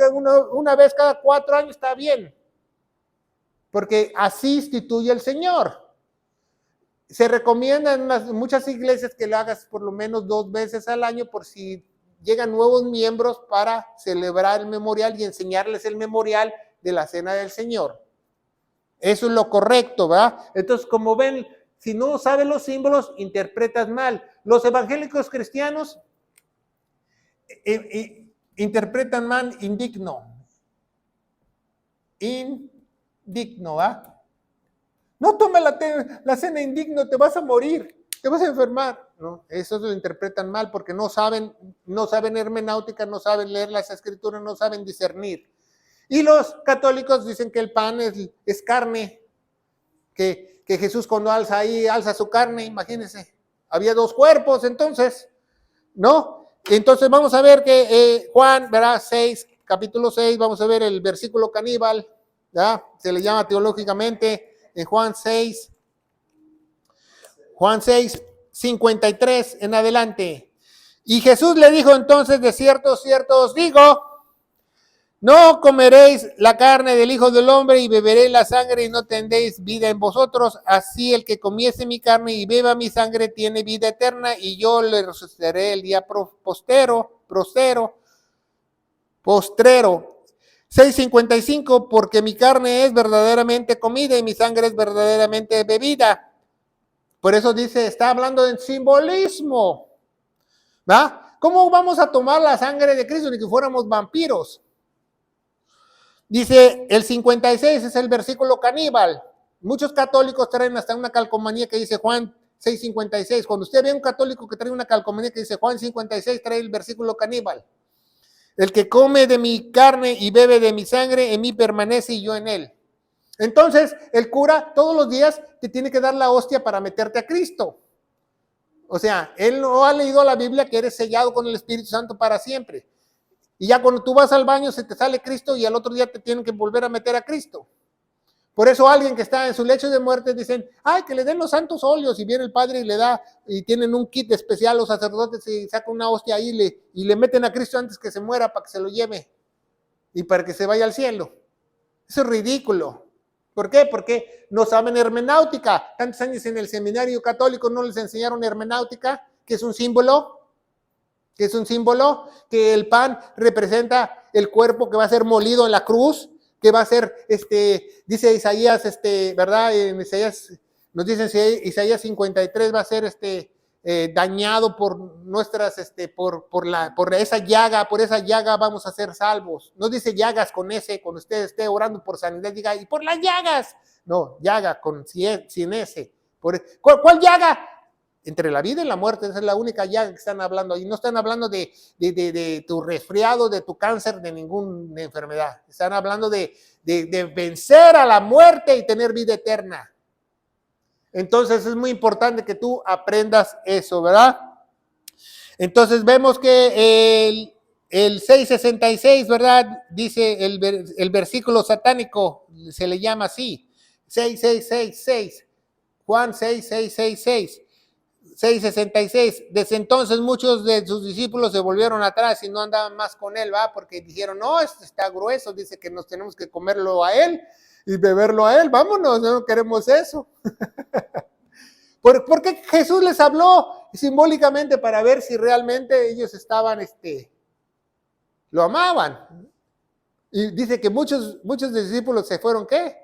una vez cada 4 años, está bien. Porque así instituye el Señor. Se recomienda en muchas iglesias que lo hagas por lo menos 2 veces al año por si llegan nuevos miembros para celebrar el memorial y enseñarles el memorial de la Cena del Señor. Eso es lo correcto, ¿verdad? Entonces, como ven, si no sabes los símbolos, interpretas mal. Los evangélicos cristianos interpretan mal indigno. Indigno, ¿verdad? No tome la cena indigno, te vas a morir, te vas a enfermar. No, eso lo interpretan mal porque no saben hermenáutica, no saben leer las escrituras, no saben discernir. Y los católicos dicen que el pan es carne, que Jesús cuando alza su carne, imagínense, había 2 cuerpos entonces, ¿no? Entonces vamos a ver que Juan, ¿verdad? Capítulo 6, vamos a ver el versículo caníbal, ¿verdad? Se le llama teológicamente en Juan 6, 53 en adelante. Y Jesús le dijo entonces, de cierto, cierto os digo, no comeréis la carne del Hijo del Hombre y beberéis la sangre y no tendréis vida en vosotros. Así el que comiese mi carne y beba mi sangre tiene vida eterna y yo le resucitaré el día postrero. 6:55, porque mi carne es verdaderamente comida y mi sangre es verdaderamente bebida. Por eso dice, está hablando de simbolismo, ¿va? ¿Cómo vamos a tomar la sangre de Cristo ni que fuéramos vampiros? Dice, el 56 es el versículo caníbal. Muchos católicos traen hasta una calcomanía que dice Juan 6:56. Cuando usted ve a un católico que trae una calcomanía que dice Juan 56, trae el versículo caníbal. El que come de mi carne y bebe de mi sangre, en mí permanece y yo en él. Entonces, el cura todos los días te tiene que dar la hostia para meterte a Cristo. O sea, él no ha leído la Biblia que eres sellado con el Espíritu Santo para siempre. Y ya cuando tú vas al baño se te sale Cristo y al otro día te tienen que volver a meter a Cristo. Por eso alguien que está en su lecho de muerte dicen, ay, que le den los santos óleos, y viene el padre y le da, y tienen un kit especial los sacerdotes y sacan una hostia ahí y le meten a Cristo antes que se muera para que se lo lleve y para que se vaya al cielo. Eso es ridículo. ¿Por qué? Porque no saben hermenáutica. Tantos años en el seminario católico no les enseñaron hermenáutica, que es un símbolo, que el pan representa el cuerpo que va a ser molido en la cruz, que va a ser, dice Isaías, ¿verdad? En Isaías, nos dice Isaías 53, va a ser dañado por nuestras, por esa llaga vamos a ser salvos. No dice llagas con ese, cuando usted esté orando por sanidad, diga, y por las llagas. No, llaga sin ese. ¿Cuál llaga? Entre la vida y la muerte, esa es la única llaga que están hablando ahí. No están hablando de tu resfriado, de tu cáncer, de ninguna enfermedad. Están hablando de vencer a la muerte y tener vida eterna. Entonces es muy importante que tú aprendas eso, ¿verdad? Entonces vemos que el 6:66, ¿verdad? Dice el versículo satánico, se le llama así, 6:66, Juan 6:66. 6:66. Desde entonces muchos de sus discípulos se volvieron atrás y no andaban más con él, ¿va? Porque dijeron, no, este está grueso, dice que nos tenemos que comerlo a él y beberlo a él, vámonos, no queremos eso. Porque Jesús les habló simbólicamente para ver si realmente ellos estaban, lo amaban. Y dice que muchos discípulos se fueron, ¿qué?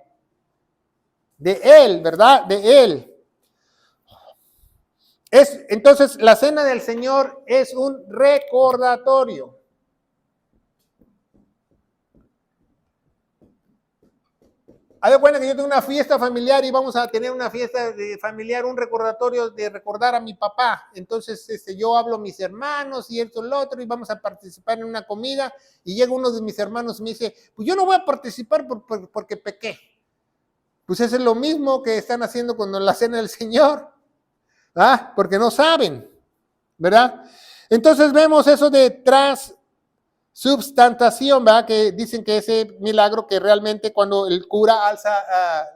De él, ¿verdad? De él. Entonces, la cena del Señor es un recordatorio. Haz de cuenta que yo tengo una fiesta familiar y vamos a tener una fiesta familiar, un recordatorio de recordar a mi papá. Entonces, yo hablo a mis hermanos y esto, lo otro, y vamos a participar en una comida. Y llega uno de mis hermanos y me dice, pues yo no voy a participar porque pequé. Pues eso es lo mismo que están haciendo con la cena del Señor. ¿Ah? Porque no saben, ¿verdad? Entonces vemos eso de transubstantación, ¿verdad? Que dicen que ese milagro que realmente cuando el cura alza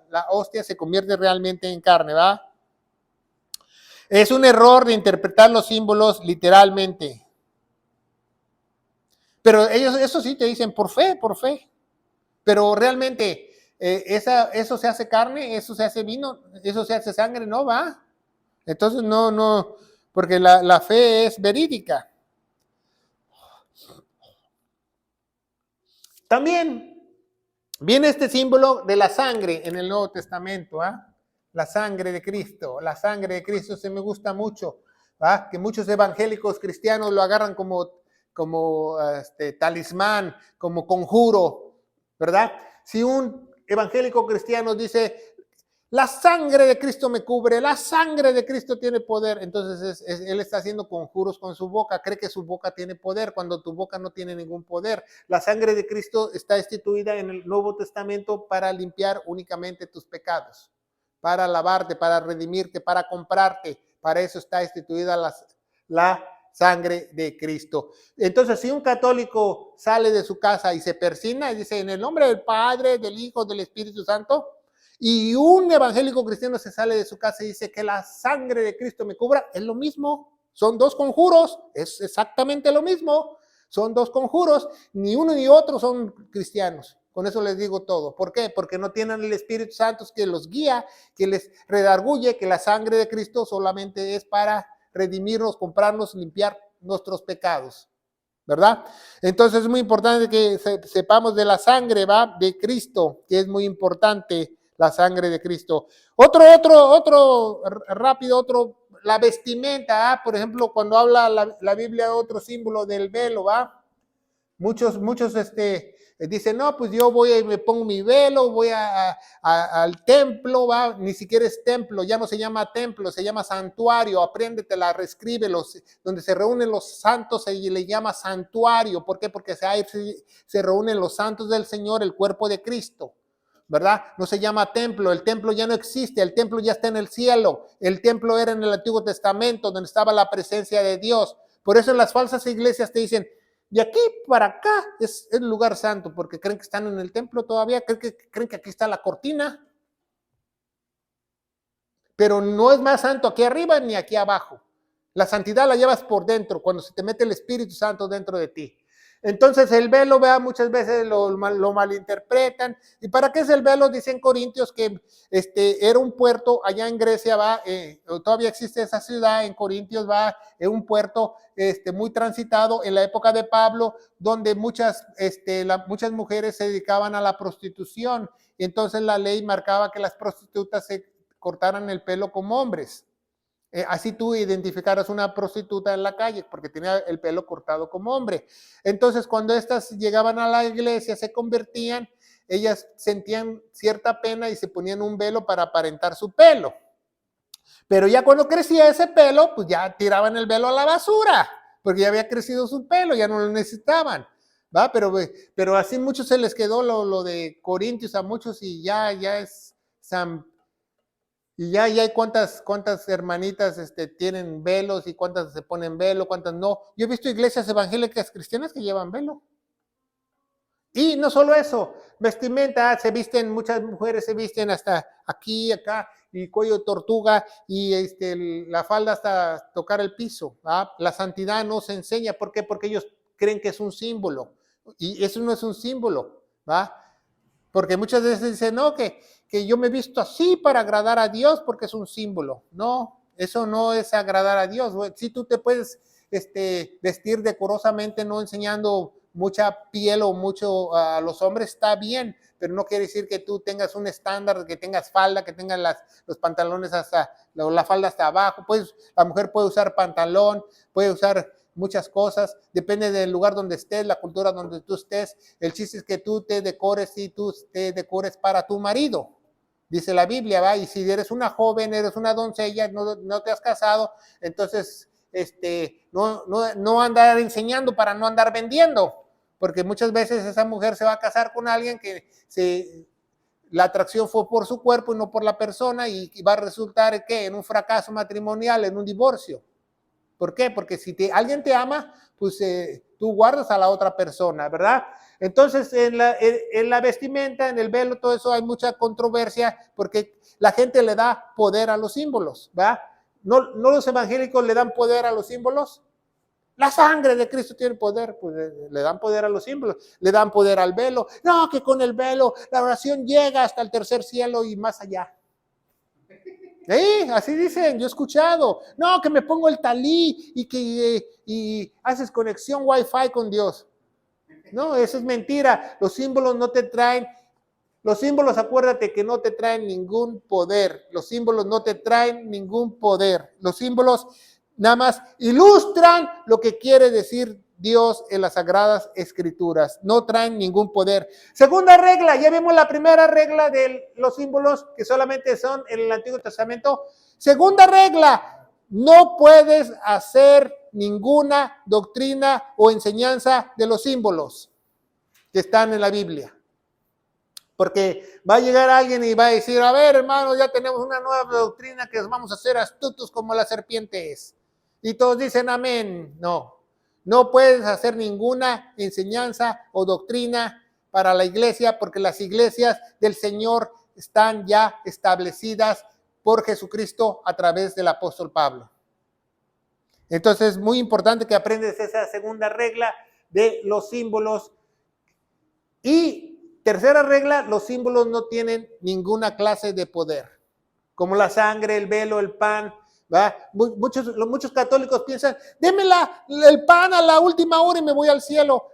la hostia se convierte realmente en carne, ¿verdad? Es un error de interpretar los símbolos literalmente. Pero ellos, eso sí te dicen por fe, por fe. Pero realmente, eso se hace carne, eso se hace vino, eso se hace sangre, no va. Entonces no, porque la fe es verídica. También viene este símbolo de la sangre en el Nuevo Testamento, ¿ah? La sangre de Cristo, se me gusta mucho, ¿ah? Que muchos evangélicos cristianos lo agarran como talismán, como conjuro, ¿verdad? Si un evangélico cristiano dice, la sangre de Cristo me cubre, la sangre de Cristo tiene poder, entonces él está haciendo conjuros con su boca, cree que su boca tiene poder cuando tu boca no tiene ningún poder. La sangre de Cristo está instituida en el Nuevo Testamento para limpiar únicamente tus pecados, para lavarte, para redimirte, para comprarte. Para eso está instituida la sangre de Cristo. Entonces, si un católico sale de su casa y se persina y dice, en el nombre del Padre, del Hijo, del Espíritu Santo, y un evangélico cristiano se sale de su casa y dice que la sangre de Cristo me cubra, es lo mismo, son dos conjuros, es exactamente lo mismo, son dos conjuros, ni uno ni otro son cristianos. Con eso les digo todo. ¿Por qué? Porque no tienen el Espíritu Santo que los guía, que les redarguye, que la sangre de Cristo solamente es para redimirnos, comprarnos, limpiar nuestros pecados, ¿verdad? Entonces es muy importante que sepamos de la sangre, ¿va? De Cristo, que es muy importante la sangre de Cristo. Otro rápido, la vestimenta, ¿ah? Por ejemplo, cuando habla la Biblia, otro símbolo del velo, ¿va? Muchos dicen, no, pues yo voy y me pongo mi velo, voy al templo, ¿va? Ni siquiera es templo, ya no se llama templo, se llama santuario, apréndetela, reescríbelo, donde se reúnen los santos se le llama santuario. ¿Por qué? Porque se reúnen los santos del Señor, el cuerpo de Cristo, ¿verdad? No se llama templo, el templo ya no existe, el templo ya está en el cielo, el templo era en el Antiguo Testamento, donde estaba la presencia de Dios. Por eso en las falsas iglesias te dicen, de aquí para acá es el lugar santo, porque creen que están en el templo todavía, creen que aquí está la cortina, pero no es más santo aquí arriba ni aquí abajo. La santidad la llevas por dentro, cuando se te mete el Espíritu Santo dentro de ti. Entonces el velo, vea, muchas veces lo malinterpretan. ¿Y para qué es el velo? Dicen Corintios que era un puerto allá en Grecia, va, todavía existe esa ciudad, en Corintios va, un puerto muy transitado en la época de Pablo, donde muchas mujeres se dedicaban a la prostitución. Y entonces la ley marcaba que las prostitutas se cortaran el pelo como hombres. Así tú identificaras una prostituta en la calle porque tenía el pelo cortado como hombre. Entonces, cuando estas llegaban a la iglesia, se convertían, ellas sentían cierta pena y se ponían un velo para aparentar su pelo. Pero ya cuando crecía ese pelo, pues ya tiraban el velo a la basura, porque ya había crecido su pelo, ya no lo necesitaban, ¿va? Pero así muchos se les quedó lo de Corintios a muchos y ya es San. Y ya hay cuántas hermanitas tienen velos y cuántas se ponen velo, cuántas no. Yo he visto iglesias evangélicas cristianas que llevan velo. Y no solo eso, vestimenta, muchas mujeres se visten hasta aquí, acá, y cuello de tortuga, y la falda hasta tocar el piso. ¿Va? La santidad no se enseña. ¿Por qué? Porque ellos creen que es un símbolo. Y eso no es un símbolo, ¿va? Porque muchas veces dicen, no, que yo me he visto así para agradar a Dios porque es un símbolo. No, eso no es agradar a Dios. Si tú te puedes vestir decorosamente, no enseñando mucha piel o mucho a los hombres, está bien, pero no quiere decir que tú tengas un estándar, que tengas falda, que tengas los pantalones la falda hasta abajo. La mujer puede usar pantalón, puede usar muchas cosas, depende del lugar donde estés, la cultura donde tú estés. El chiste es que tú te decores y tú te decores para tu marido, dice la Biblia, ¿va? Y si eres una joven, eres una doncella, no te has casado, entonces no andar enseñando para no andar vendiendo, porque muchas veces esa mujer se va a casar con alguien que la atracción fue por su cuerpo y no por la persona, y va a resultar ¿qué? En un fracaso matrimonial, en un divorcio. ¿Por qué? Porque si alguien te ama, pues tú guardas a la otra persona, ¿verdad? Entonces, en la vestimenta, en el velo, todo eso hay mucha controversia porque la gente le da poder a los símbolos, ¿va? ¿No los evangélicos le dan poder a los símbolos? La sangre de Cristo tiene poder, pues le dan poder a los símbolos, le dan poder al velo. No, que con el velo la oración llega hasta el tercer cielo y más allá. Así dicen, yo he escuchado. No, que me pongo el talí y que haces conexión Wi-Fi con Dios. No, eso es mentira. Los símbolos no te traen. Los símbolos, acuérdate que no te traen ningún poder. Los símbolos no te traen ningún poder. Los símbolos nada más ilustran lo que quiere decir Dios en las Sagradas Escrituras. No traen ningún poder. Segunda regla, ya vimos la primera regla de los símbolos que solamente son en el Antiguo Testamento. Segunda regla, no puedes hacer ninguna doctrina o enseñanza de los símbolos que están en la Biblia. Porque va a llegar alguien y va a decir, a ver, hermano, ya tenemos una nueva doctrina que vamos a ser astutos como la serpiente es. Y todos dicen amén. No puedes hacer ninguna enseñanza o doctrina para la iglesia, porque las iglesias del Señor están ya establecidas por Jesucristo a través del apóstol Pablo. Entonces es muy importante que aprendas esa segunda regla de los símbolos. Y tercera regla, los símbolos no tienen ninguna clase de poder, como la sangre, el velo, el pan. ¿Va? Muchos católicos piensan, déme el pan a la última hora y me voy al cielo.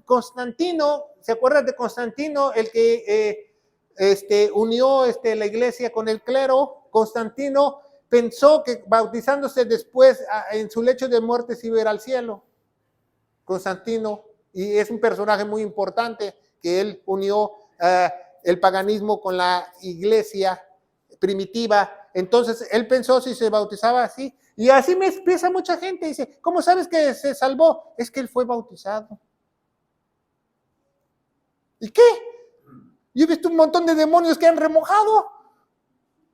Constantino, ¿se acuerdan de Constantino? El que unió la iglesia con el clero. Constantino pensó que bautizándose después en su lecho de muerte se iba a ir al cielo. Constantino, y es un personaje muy importante, que él unió el paganismo con la iglesia primitiva. Entonces él pensó si se bautizaba así, y así me empieza mucha gente, dice, ¿cómo sabes que se salvó? Es que él fue bautizado. ¿Y qué? Yo he visto un montón de demonios que han remojado.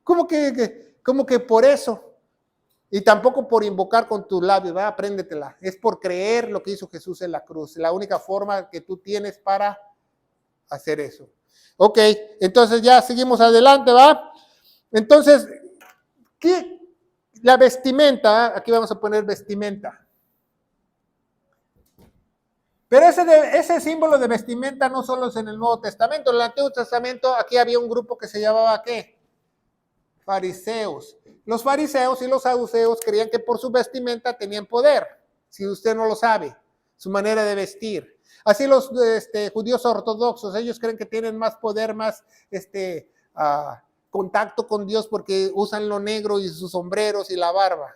¿Cómo que por eso? Y tampoco por invocar con tus labios, ¿verdad? Apréndetela. Es por creer lo que hizo Jesús en la cruz. La única forma que tú tienes para hacer eso. Ok, entonces ya seguimos adelante, ¿va? Entonces, ¿qué? La vestimenta, aquí vamos a poner vestimenta. Pero ese símbolo de vestimenta no solo es en el Nuevo Testamento. En el Antiguo Testamento aquí había un grupo que se llamaba ¿qué? Fariseos. Los fariseos y los saduceos creían que por su vestimenta tenían poder, si usted no lo sabe, su manera de vestir. Así los judíos ortodoxos, ellos creen que tienen más poder, más contacto con Dios porque usan lo negro y sus sombreros y la barba.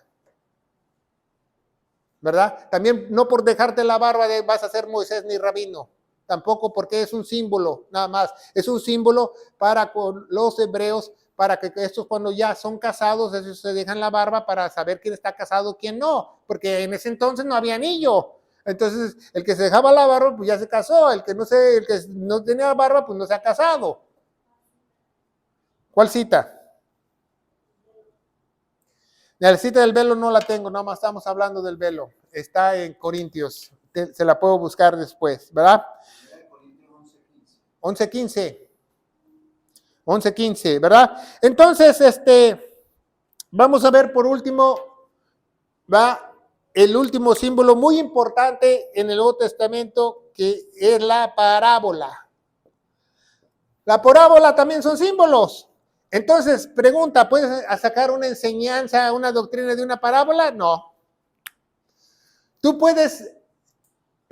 ¿Verdad? También no por dejarte la barba vas a ser Moisés ni rabino, tampoco porque es un símbolo, nada más. Es un símbolo para con los hebreos, para que estos cuando ya son casados, ellos se dejan la barba para saber quién está casado, quién no, porque en ese entonces no había anillo. Entonces, el que se dejaba la barba, pues ya se casó, el que no tenía barba, pues no se ha casado. ¿Cuál cita? La cita del velo no la tengo, nada más estamos hablando del velo. Está en Corintios, se la puedo buscar después, ¿verdad? 11:15, ¿verdad? Entonces, vamos a ver por último, ¿va? El último símbolo muy importante en el Nuevo Testamento, que es la parábola. La parábola también son símbolos. Entonces, pregunta, ¿puedes sacar una enseñanza, una doctrina de una parábola? No. Tú puedes,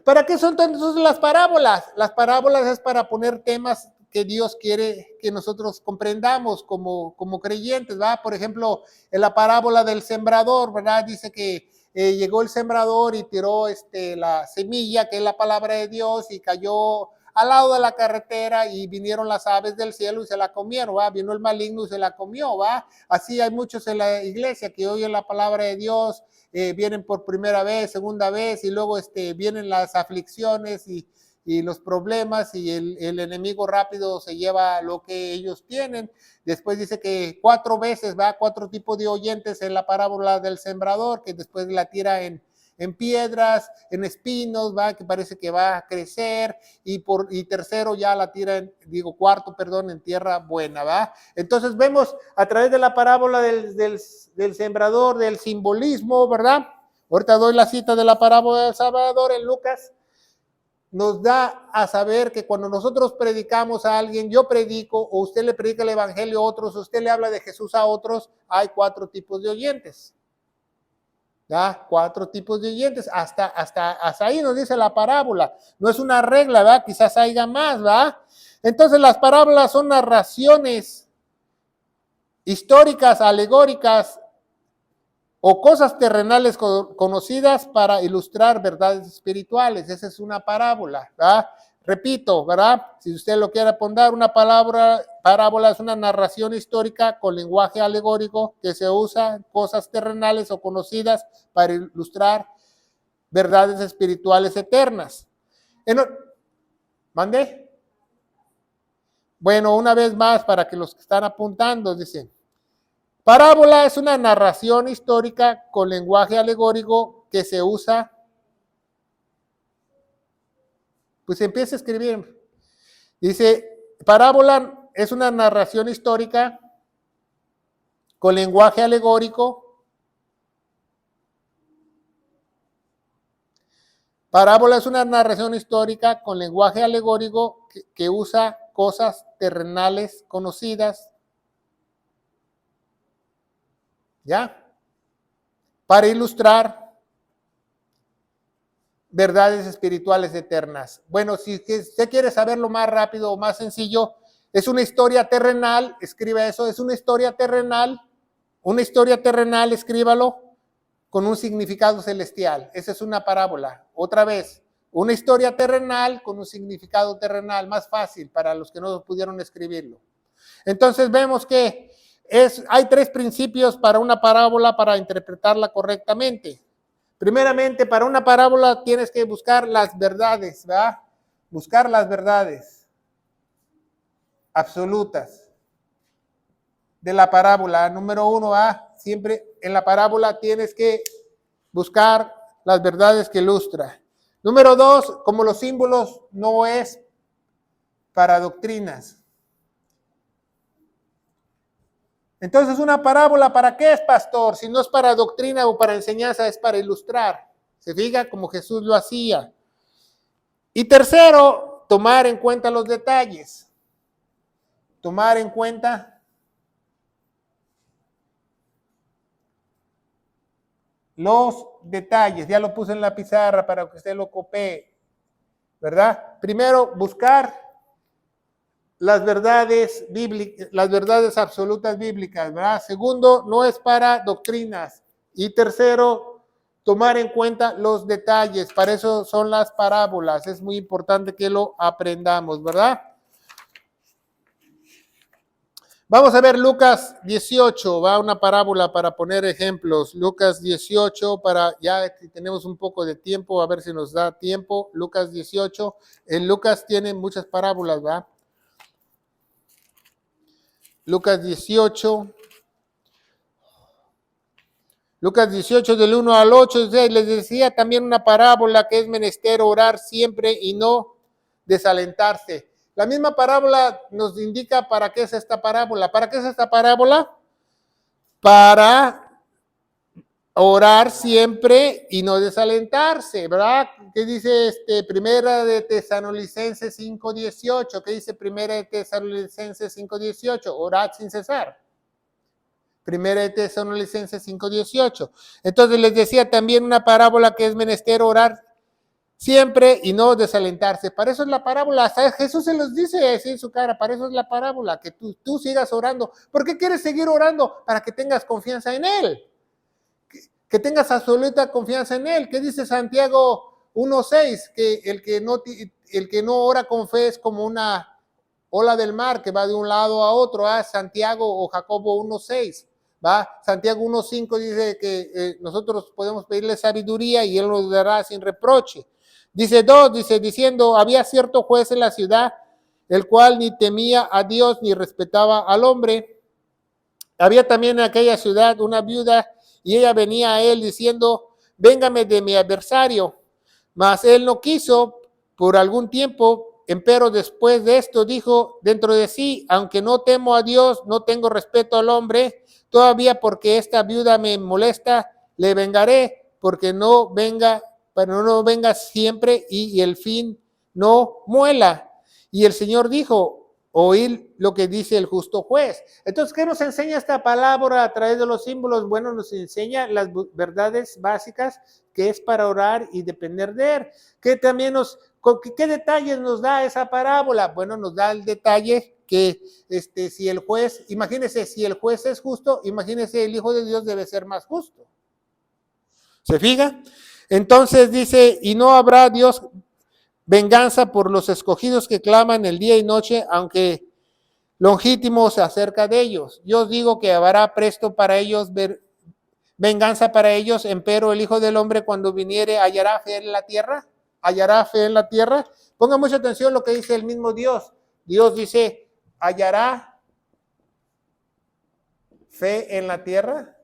¿para qué son entonces las parábolas? Las parábolas es para poner temas que Dios quiere que nosotros comprendamos como creyentes, ¿verdad? Por ejemplo, en la parábola del sembrador, ¿verdad? Dice que llegó el sembrador y tiró la semilla, que es la palabra de Dios, y cayó al lado de la carretera y vinieron las aves del cielo y se la comieron, ¿va? Vino el maligno y se la comió, ¿va? Así hay muchos en la iglesia que oyen la palabra de Dios, vienen por primera vez, segunda vez, y luego vienen las aflicciones y los problemas, y el enemigo rápido se lleva lo que ellos tienen. Después dice que 4 veces, ¿va? 4 tipos de oyentes en la parábola del sembrador, que después la tira en en piedras, en espinos, ¿va? Que parece que va a crecer, y tercero ya la tira, cuarto, en tierra buena, ¿va? Entonces vemos a través de la parábola del sembrador, del simbolismo, ¿verdad? Ahorita doy la cita de la parábola del sembrador en Lucas. Nos da a saber que cuando nosotros predicamos a alguien, yo predico, o usted le predica el evangelio a otros, usted le habla de Jesús a otros, hay 4 tipos de oyentes. ¿Ya? 4 tipos de oyentes, hasta ahí nos dice la parábola. No es una regla, ¿verdad? Quizás haya más, ¿verdad? Entonces las parábolas son narraciones históricas, alegóricas, o cosas terrenales conocidas para ilustrar verdades espirituales. Esa es una parábola, ¿verdad? Repito, ¿verdad? Si usted lo quiere apuntar, una parábola es una narración histórica con lenguaje alegórico que se usa en cosas terrenales o conocidas para ilustrar verdades espirituales eternas. ¿Mande? Bueno, una vez más, para que los que están apuntando, dicen, parábola es una narración histórica con lenguaje alegórico que se usa. Pues empieza a escribir. Dice, parábola es una narración histórica con lenguaje alegórico. Parábola es una narración histórica con lenguaje alegórico que usa cosas terrenales conocidas. ¿Ya? Para ilustrar verdades espirituales eternas. Bueno, si usted quiere saberlo más rápido o más sencillo, es una historia terrenal, escriba eso, es una historia terrenal, escríbalo, con un significado celestial. Esa es una parábola. Otra vez, una historia terrenal con un significado terrenal, más fácil para los que no pudieron escribirlo. Entonces vemos que hay 3 principios para una parábola para interpretarla correctamente. Primeramente, para una parábola tienes que buscar las verdades, ¿verdad? Buscar las verdades absolutas de la parábola. Número 1, siempre en la parábola tienes que buscar las verdades que ilustra. Número 2, como los símbolos no es para doctrinas. Entonces, una parábola, ¿para qué es, pastor? Si no es para doctrina o para enseñanza, es para ilustrar. Se fija como Jesús lo hacía. Y tercero, tomar en cuenta los detalles. Tomar en cuenta los detalles. Ya lo puse en la pizarra para que usted lo copie, ¿verdad? Primero, buscar las verdades bíblicas, las verdades absolutas bíblicas, ¿verdad? Segundo, no es para doctrinas. Y tercero, tomar en cuenta los detalles. Para eso son las parábolas. Es muy importante que lo aprendamos, ¿verdad? Vamos a ver Lucas 18, va una parábola para poner ejemplos. Lucas 18, ya tenemos un poco de tiempo, a ver si nos da tiempo. Lucas 18, en Lucas tiene muchas parábolas, ¿va? Lucas 18 del 1 al 8, les decía también una parábola que es menester orar siempre y no desalentarse. La misma parábola nos indica para qué es esta parábola. ¿Para qué es esta parábola? Para orar siempre y no desalentarse, ¿verdad? ¿Qué dice Primera de Tesalonicenses 5:18? ¿Qué dice Primera de Tesalonicenses 5:18? Orad sin cesar. Primera de Tesalonicenses 5:18. Entonces les decía también una parábola que es menester orar siempre y no desalentarse. Para eso es la parábola. Hasta Jesús se los dice así en su cara. Para eso es la parábola, que tú sigas orando. ¿Por qué quieres seguir orando? Para que tengas confianza en Él. Que tengas absoluta confianza en Él. ¿Qué dice Santiago 1:6? Que el que no ora con fe es como una ola del mar que va de un lado a otro. Santiago o Jacobo 1:6. ¿Va? Santiago 1:5 dice que nosotros podemos pedirle sabiduría y Él nos dará sin reproche. Dice 2, diciendo, había cierto juez en la ciudad, el cual ni temía a Dios ni respetaba al hombre. Había también en aquella ciudad una viuda y ella venía a él diciendo, véngame de mi adversario. Mas él no quiso por algún tiempo, empero después de esto dijo dentro de sí, aunque no temo a Dios, no tengo respeto al hombre, todavía porque esta viuda me molesta, le vengaré, porque no venga, pero no venga siempre y el fin no muela. Y el Señor dijo, oír lo que dice el justo juez. Entonces, ¿qué nos enseña esta palabra a través de los símbolos? Bueno, nos enseña las verdades básicas que es para orar y depender de él. ¿Qué también qué detalles nos da esa parábola? Bueno, nos da el detalle que si el juez, imagínese, si el juez es justo, imagínese el Hijo de Dios debe ser más justo. ¿Se fija? Entonces dice, y no habrá Dios venganza por los escogidos que claman el día y noche, aunque longítimo se acerca de ellos. Yo os digo que habrá presto para ellos venganza para ellos, empero el Hijo del Hombre cuando viniere hallará fe en la tierra. ¿Hallará fe en la tierra? Ponga mucha atención lo que dice el mismo Dios. Dios dice, ¿hallará fe en la tierra?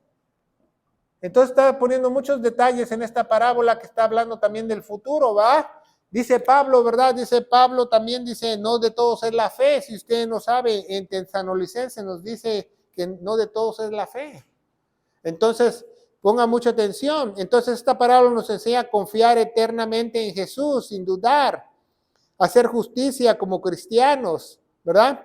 Entonces está poniendo muchos detalles en esta parábola que está hablando también del futuro, ¿va? Dice Pablo, ¿verdad? Dice Pablo también, dice, no de todos es la fe. Si usted no sabe, en Tesalonicenses nos dice que no de todos es la fe. Entonces, ponga mucha atención. Entonces, esta parábola nos enseña a confiar eternamente en Jesús, sin dudar, a hacer justicia como cristianos, ¿verdad?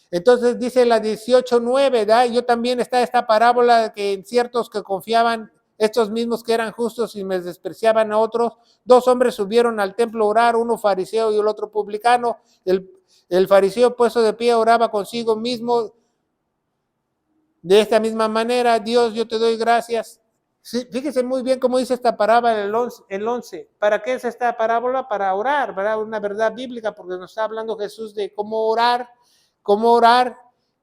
Entonces, dice la 18:9, ¿verdad? Yo también está esta parábola que en ciertos que confiaban, estos mismos que eran justos y me despreciaban a otros, 2 hombres subieron al templo a orar, uno fariseo y el otro publicano. El fariseo puesto de pie oraba consigo mismo de esta misma manera, Dios, yo te doy gracias. Sí, fíjese muy bien cómo dice esta parábola el 11. ¿Para qué es esta parábola? Para orar, ¿verdad? Una verdad bíblica, porque nos está hablando Jesús de cómo orar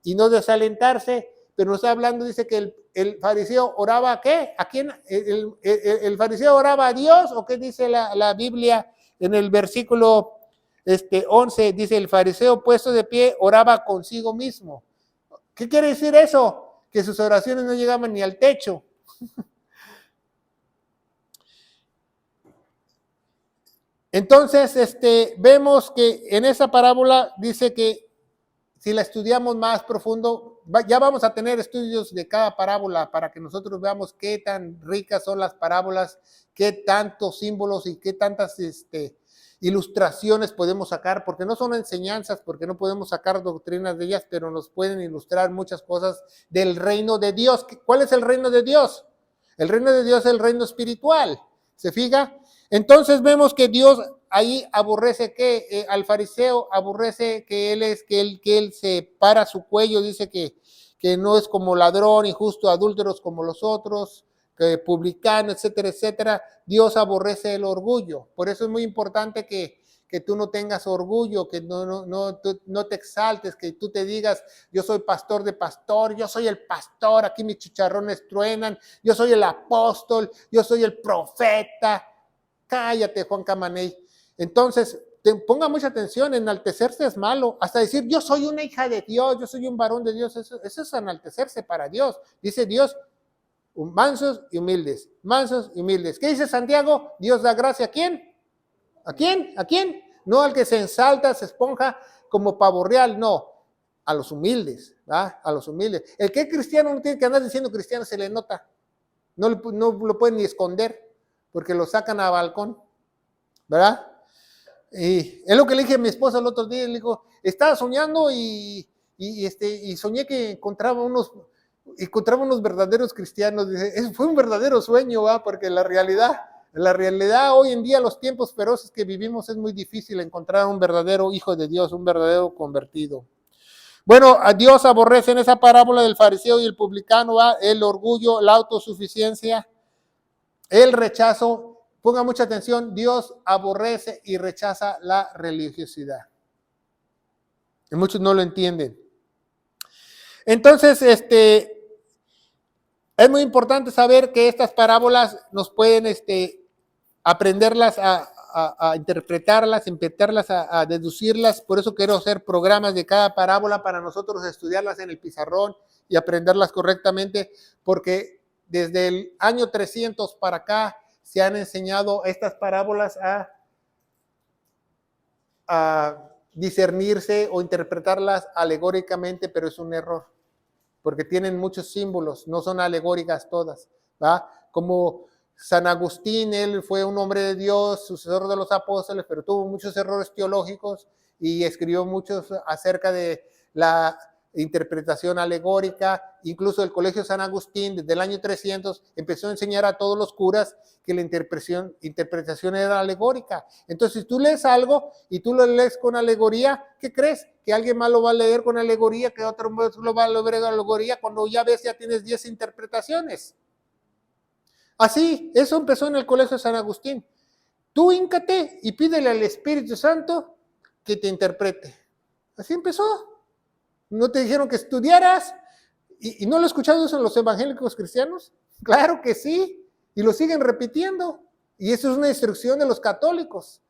y no desalentarse, pero nos está hablando, dice que el fariseo oraba ¿a qué? ¿A quién? ¿El fariseo oraba a Dios? ¿O qué dice la Biblia en el versículo 11? Dice, el fariseo puesto de pie oraba consigo mismo. ¿Qué quiere decir eso? Que sus oraciones no llegaban ni al techo. Entonces, vemos que en esa parábola dice que si la estudiamos más profundo, ya vamos a tener estudios de cada parábola para que nosotros veamos qué tan ricas son las parábolas, qué tantos símbolos y qué tantas ilustraciones podemos sacar, porque no son enseñanzas, porque no podemos sacar doctrinas de ellas, pero nos pueden ilustrar muchas cosas del reino de Dios. ¿Cuál es el reino de Dios? El reino de Dios es el reino espiritual. ¿Se fija? Entonces vemos que Dios ahí aborrece que al fariseo aborrece que él se para su cuello, dice que no es como ladrón, injusto, adúlteros como los otros, que publicano, etcétera, etcétera. Dios aborrece el orgullo. Por eso es muy importante que tú no tengas orgullo, que no te exaltes, que tú te digas, yo soy pastor de pastor, yo soy el pastor, aquí mis chicharrones truenan, yo soy el apóstol, yo soy el profeta. Cállate, Juan Camaney. Entonces, ponga mucha atención, enaltecerse es malo, hasta decir, yo soy una hija de Dios, yo soy un varón de Dios, eso es enaltecerse para Dios. Dice Dios, mansos y humildes, mansos y humildes. ¿Qué dice Santiago? Dios da gracia, ¿a quién? ¿A quién? ¿A quién? No al que se ensalta, se esponja como pavo real, no, a los humildes, ¿verdad? A los humildes. El que es cristiano no tiene que andar diciendo cristiano, se le nota, no lo pueden ni esconder, porque lo sacan a balcón, ¿verdad? Y es lo que le dije a mi esposa el otro día, le digo, estaba soñando y soñé que encontraba unos verdaderos cristianos. Dice, fue un verdadero sueño, ¿va? Porque la realidad hoy en día, los tiempos feroces que vivimos, es muy difícil encontrar un verdadero hijo de Dios, un verdadero convertido. Bueno, a Dios aborrece en esa parábola del fariseo y el publicano, ¿va? El orgullo, la autosuficiencia, el rechazo. Ponga mucha atención, Dios aborrece y rechaza la religiosidad. Y muchos no lo entienden. Entonces, es muy importante saber que estas parábolas nos pueden aprenderlas a interpretarlas, a deducirlas. Por eso quiero hacer programas de cada parábola para nosotros estudiarlas en el pizarrón y aprenderlas correctamente, porque desde el año 300 para acá se han enseñado estas parábolas a discernirse o interpretarlas alegóricamente, pero es un error, porque tienen muchos símbolos, no son alegóricas todas, ¿va? Como San Agustín, él fue un hombre de Dios, sucesor de los apóstoles, pero tuvo muchos errores teológicos y escribió muchos acerca de la interpretación alegórica. Incluso el Colegio San Agustín, desde el año 300, empezó a enseñar a todos los curas que la interpretación era alegórica. Entonces, si tú lees algo y tú lo lees con alegoría, ¿qué crees? Que alguien más lo va a leer con alegoría, que otro más lo va a leer con alegoría, cuando ya ves, ya tienes 10 interpretaciones. Así, eso empezó en el Colegio San Agustín. Tú híncate y pídele al Espíritu Santo que te interprete. Así empezó. ¿No te dijeron que estudiaras? ¿Y no lo he escuchado eso en los evangélicos cristianos? Claro que sí, y lo siguen repitiendo. Y eso es una instrucción de los católicos,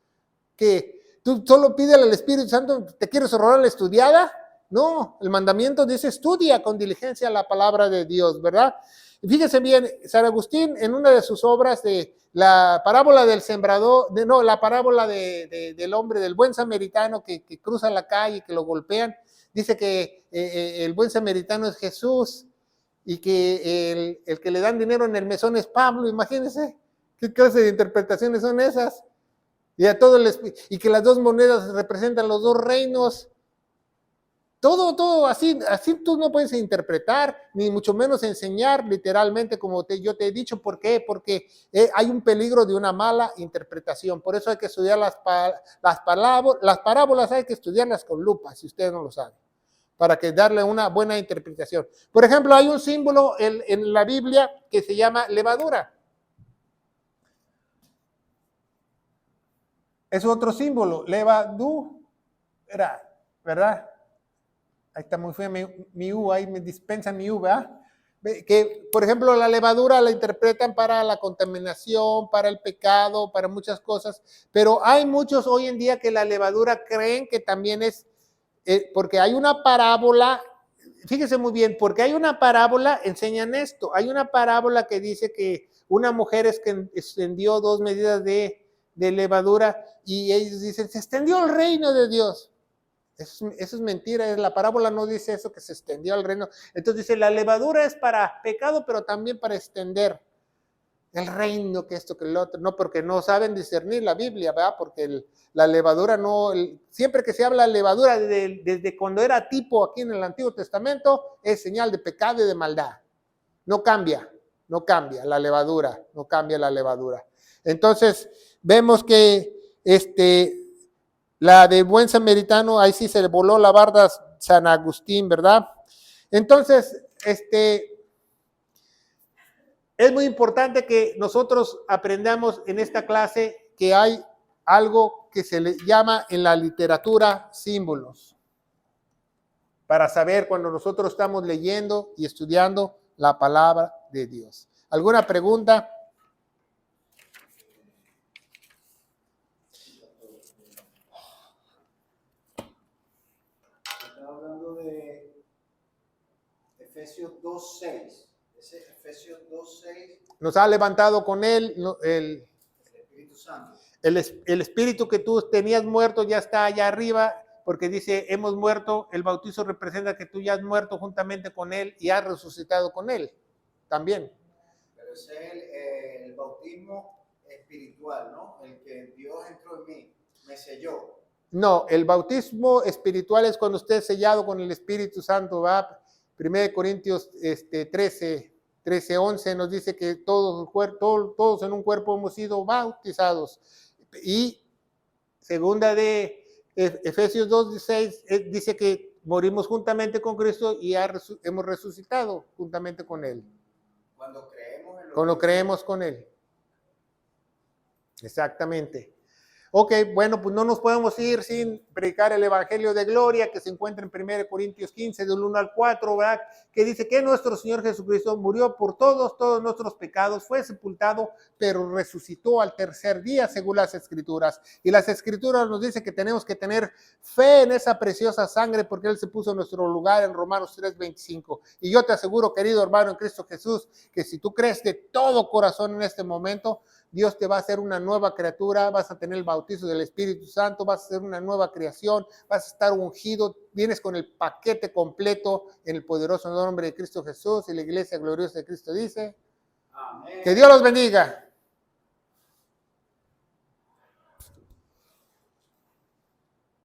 que tú solo pídele al Espíritu Santo, ¿te quieres ahorrar la estudiada? No, el mandamiento dice estudia con diligencia la palabra de Dios, ¿verdad? Y fíjense bien, San Agustín en una de sus obras de la parábola del sembrador, la parábola del hombre, del buen samaritano que cruza la calle, que lo golpean, dice que el buen samaritano es Jesús y que el que le dan dinero en el mesón es Pablo. Imagínense qué clase de interpretaciones son esas. Y que las dos monedas representan los dos reinos. Todo así tú no puedes interpretar, ni mucho menos enseñar literalmente como yo te he dicho. ¿Por qué? Porque hay un peligro de una mala interpretación. Por eso hay que estudiar las parábolas, hay que estudiarlas con lupa, si ustedes no lo saben, para que darle una buena interpretación. Por ejemplo, hay un símbolo en la Biblia que se llama levadura. Es otro símbolo, levadura, ¿verdad? Ahí está muy feo mi U, ahí me dispensan mi U, ¿verdad? Que, por ejemplo, la levadura la interpretan para la contaminación, para el pecado, para muchas cosas, pero hay muchos hoy en día que la levadura creen que también es, porque hay una parábola, fíjense muy bien, porque hay una parábola, enseñan esto, hay una parábola que dice que una mujer extendió 2 medidas de levadura y ellos dicen, se extendió el reino de Dios. Eso es mentira, la parábola no dice eso, que se extendió el reino. Entonces dice, la levadura es para pecado, pero también para extender el reino, que esto, que el otro. No, porque no saben discernir la Biblia, ¿verdad? Porque la levadura no, siempre que se habla de levadura, desde cuando era tipo aquí en el Antiguo Testamento, es señal de pecado y de maldad. No cambia la levadura, no cambia la levadura. Entonces, vemos que la de buen samaritano, ahí sí se le voló la barda San Agustín, ¿verdad? Entonces, es muy importante que nosotros aprendamos en esta clase que hay algo que se le llama en la literatura símbolos, para saber cuando nosotros estamos leyendo y estudiando la palabra de Dios. ¿Alguna pregunta? Efesios 2:6. Ese Efesios 2:6. Nos ha levantado con él el Espíritu Santo. El espíritu que tú tenías muerto ya está allá arriba, porque dice, hemos muerto. El bautizo representa que tú ya has muerto juntamente con él y has resucitado con él también. Pero ese es el bautismo espiritual, ¿no? El que Dios entró en mí, me selló. No, el bautismo espiritual es cuando usted es sellado con el Espíritu Santo, ¿va? 1 Corintios 13:11 nos dice que todos en un cuerpo hemos sido bautizados. Y segunda de Efesios 2:6 dice que morimos juntamente con Cristo y hemos resucitado juntamente con Él. Cuando creemos con Él. Exactamente. Ok, bueno, pues no nos podemos ir sin predicar el Evangelio de Gloria que se encuentra en 1 Corintios 15, del 1 al 4, ¿verdad? Que dice que nuestro Señor Jesucristo murió por todos nuestros pecados, fue sepultado, pero resucitó al tercer día según las Escrituras. Y las Escrituras nos dicen que tenemos que tener fe en esa preciosa sangre porque Él se puso en nuestro lugar en Romanos 3:25. Y yo te aseguro, querido hermano en Cristo Jesús, que si tú crees de todo corazón en este momento, Dios te va a hacer una nueva criatura, vas a tener el bautizo del Espíritu Santo, vas a ser una nueva creación, vas a estar ungido, vienes con el paquete completo en el poderoso nombre de Cristo Jesús y la iglesia gloriosa de Cristo dice. Amén. Que Dios los bendiga.